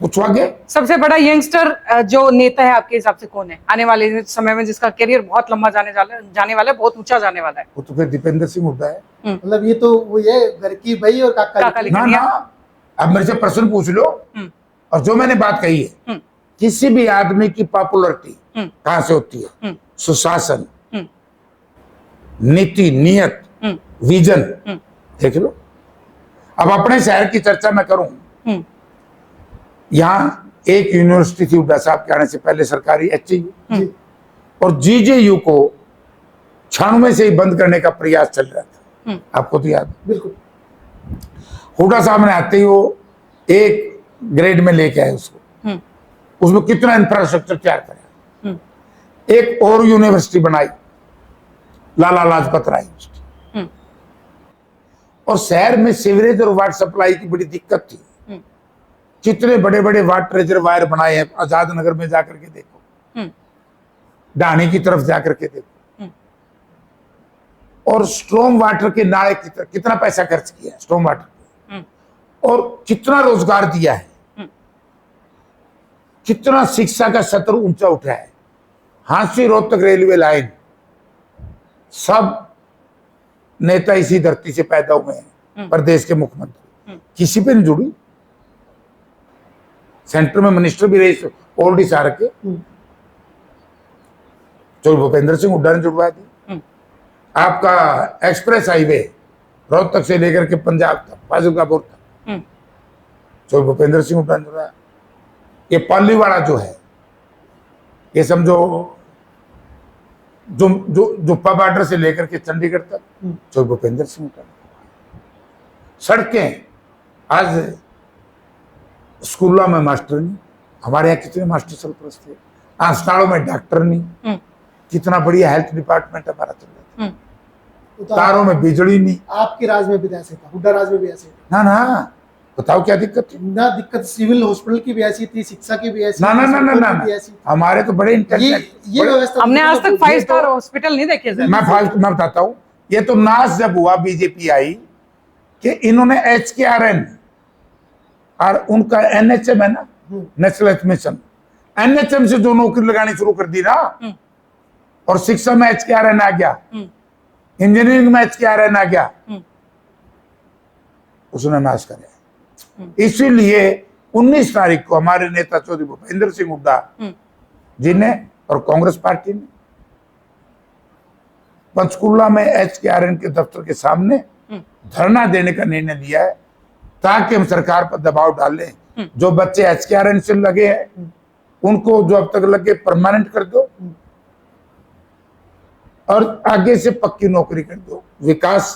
पूछो आगे। सबसे बड़ा यंगस्टर जो नेता है आपके हिसाब से कौन है आने वाले समय में, जिसका करियर बहुत लंबा जाने वाला है, बहुत ऊंचा जाने वाला है? वो तो फिर दीपेंद्र सिंह हुड्डा है। मतलब ये तो वो ये घर की भाई और काका लिखा ना दिया। ना, अब मेरे से प्रश्न पूछ लो, और जो मैंने बात कही है, किसी भी आदमी की पॉपुलरिटी कहां से होती है? सुशासन, नीति, नियत, विजन, देख लो। अब अपने शहर की चर्चा मैं करूं, यहाँ एक यूनिवर्सिटी थी हुड्डा साहब के आने से पहले, सरकारी एचयू, और जीजेयू को 96 से ही बंद करने का प्रयास चल रहा था, आपको तो याद है? बिल्कुल। हुड्डा साहब ने आते ही वो एक ग्रेड में लेके आए उसको, उसमें कितना इंफ्रास्ट्रक्चर तैयार करा, एक और यूनिवर्सिटी बनाई, लाला लाजपत राय यूनिवर्सिटी। और शहर में सीवरेज और वाटर सप्लाई की बड़ी दिक्कत थी। कितने बड़े बड़े वाटर रिजर्वायर बनाए हैं, आजाद नगर में जाकर के देखो, डाणी की तरफ जाकर के देखो, और स्ट्रॉम वाटर के नाले की तरफ कितना पैसा खर्च किया है स्ट्रॉम वाटर पे, और कितना रोजगार दिया है, कितना शिक्षा का स्तर ऊंचा उठा है। हांसी रोहतक रेलवे लाइन, सब नेता इसी धरती से पैदा हुए हैं, प्रदेश के मुख्यमंत्री किसी पे नहीं जुड़ी। सेंटर में मिनिस्टर भी रहे ओल्ड रखे, जो भूपेंद्र सिंह हुड्डा ने जुड़वा दी। आपका एक्सप्रेस हाईवे रोहतक से लेकर के पंजाब तक, फाजिलकापुर तक, जो भूपेंद्र सिंह हुड्डा ने जुड़वाया। ये पालीवाड़ा जो है, ये समझो जो जुप्पा बॉर्डर से लेकर के चंडीगढ़ तक, जो भूपेंद्र सिंह हुड्डा। सड़कें, आज स्कूलों में मास्टर नहीं, हमारे यहाँ कितने मास्टर सरपरस्त थे, अस्पतालों में डॉक्टर नहीं, कितना बढ़िया हेल्थ डिपार्टमेंट हमारा चल रहा था, तारों में बिजली नहीं। आपके राज में भी ऐसे था, हुड्डा राज में भी ऐसे था? ना ना, बताओ क्या दिक्कत थी? ना दिक्कत, सिविल हॉस्पिटल की भी ऐसी थी, शिक्षा की भी ऐसी, ना ना ना ना ना, हमारे तो बड़े ये व्यवस्था। हमने आज तक 5 स्टार हॉस्पिटल नहीं देखे सर। मैं बताता हूँ, ये तो नाश जब हुआ बीजेपी आई कि इन्होंने HKRN और उनका NHM है ना, नेशनल हेल्थ मिशन, NHM से जो नौकरी लगानी शुरू कर दी ना, और शिक्षा में HKRN आ गया, इंजीनियरिंग में HKRN आ गया, उसने नाश कराया। इसीलिए 19 तारीख को हमारे नेता चौधरी भूपेंद्र सिंह हुड्डा जी ने और कांग्रेस पार्टी ने पंचकुला में HKRN के दफ्तर के सामने धरना देने का निर्णय लिया है, ताकि हम सरकार पर दबाव डालें। जो बच्चे HKRN से लगे हैं उनको जो अब तक लगे परमानेंट कर दो और आगे से पक्की नौकरी कर दो। विकास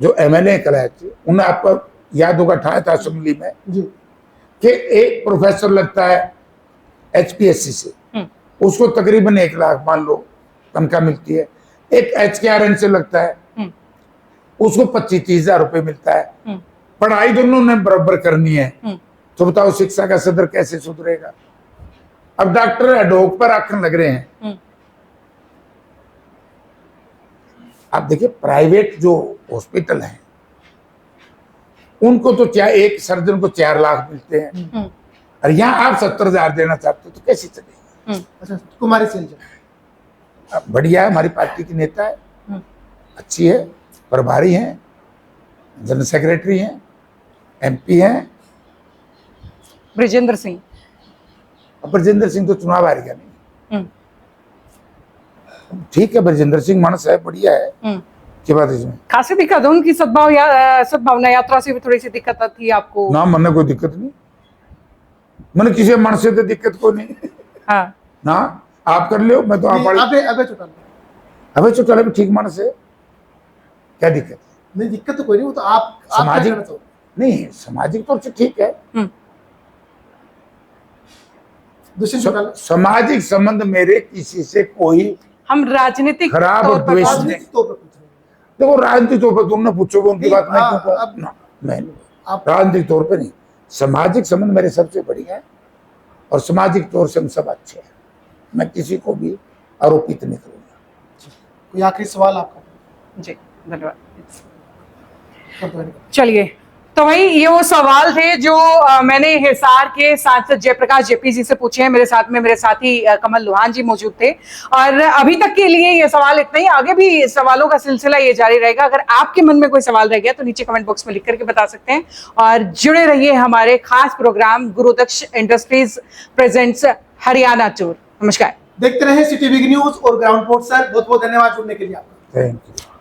जो MLA कराए थे, उन्हें आपको याद होगा उठाया था असेंबली में जी कि एक प्रोफेसर लगता है HPSC से, उसको तकरीबन 1 लाख मान लो तनख्वाह मिलती है। एक HKRN से लगता है, उसको 25-30 हजार रुपए मिलता है। पढ़ाई दोनों ने बराबर करनी है, तो बताओ शिक्षा का सदर कैसे सुधरेगा। अब डॉक्टर एडोक पर आखन लग रहे हैं। आप देखिए प्राइवेट जो हॉस्पिटल हैं उनको तो क्या एक सर्जन को 4 लाख मिलते हैं, और यहाँ आप 70 हजार देना चाहते हो तो कैसे चलेगा। अच्छा, कुमारी सैलजा बढ़िया है, हमारी पार्टी की नेता है, अच्छी है, प्रभारी हैं, जनरल सेक्रेटरी हैं, MP हैं। ब्रिजेंद्र सिंह, ब्रजेंद्र सिंह तो चुनाव हार गया नहीं, ठीक है, ब्रजेंद्र सिंह मानस है, बढ़िया है, क्या बात है इसमें। खासी दिक्कत है उनकी सद्भावना यात्रा से भी थोड़ी सी दिक्कत आती है आपको? ना मन कोई दिक्कत नहीं, मैंने किसी मन से तो दिक्कत को नहीं। हाँ। ना आप कर लो, मैं तो आप अबे चौटाला भी ठीक मन से, क्या दिक्कत नहीं, दिक्कत तो कोई नहीं, वो तो आप सामाजिक क्या कहना चाहोगे? नहीं, सामाजिक तौर से ठीक है। दुष्यंत चौटाला सामाजिक संबंध मेरे किसी से कोई हम राजनीतिक खराब तौर पर द्वेष बात नहीं। राजनीतिक तौर पर पूछ रहे हैं। देखो राजनीतिक तौर पर तुमने पूछोगे उनकी नहीं, बात मैं क्यों अब- कहूं? ना, मैं नहीं, आप- राजनीतिक तौर पे नहीं, सामाजिक संबंध मेरे सबसे बढ़िया है और सामाजिक तौर से हम सब अच्छे हैं। मैं किसी को भी आरोपित नहीं करूंगा। कोई आखिरी सवाल आपका? जी धन्यवाद। कंप्लेंट चलिए, तो भाई ये वो सवाल थे जो मैंने हिसार के सांसद जयप्रकाश जेपी जी से पूछे हैं। मेरे साथ में मेरे साथी कमल लोहान जी मौजूद थे, और अभी तक के लिए ये सवाल इतना ही। आगे भी सवालों का सिलसिला ये जारी रहेगा। अगर आपके मन में कोई सवाल रह गया तो नीचे कमेंट बॉक्स में लिख करके बता सकते हैं, और जुड़े रहिए हमारे खास programme Gurudaksh industries presents Haryana tour. नमस्कार। देखते रहे सिटी बिग न्यूज और ग्राउंड रिपोर्ट। सर बहुत बहुत धन्यवाद जुड़ने के लिए आपका। Thank you.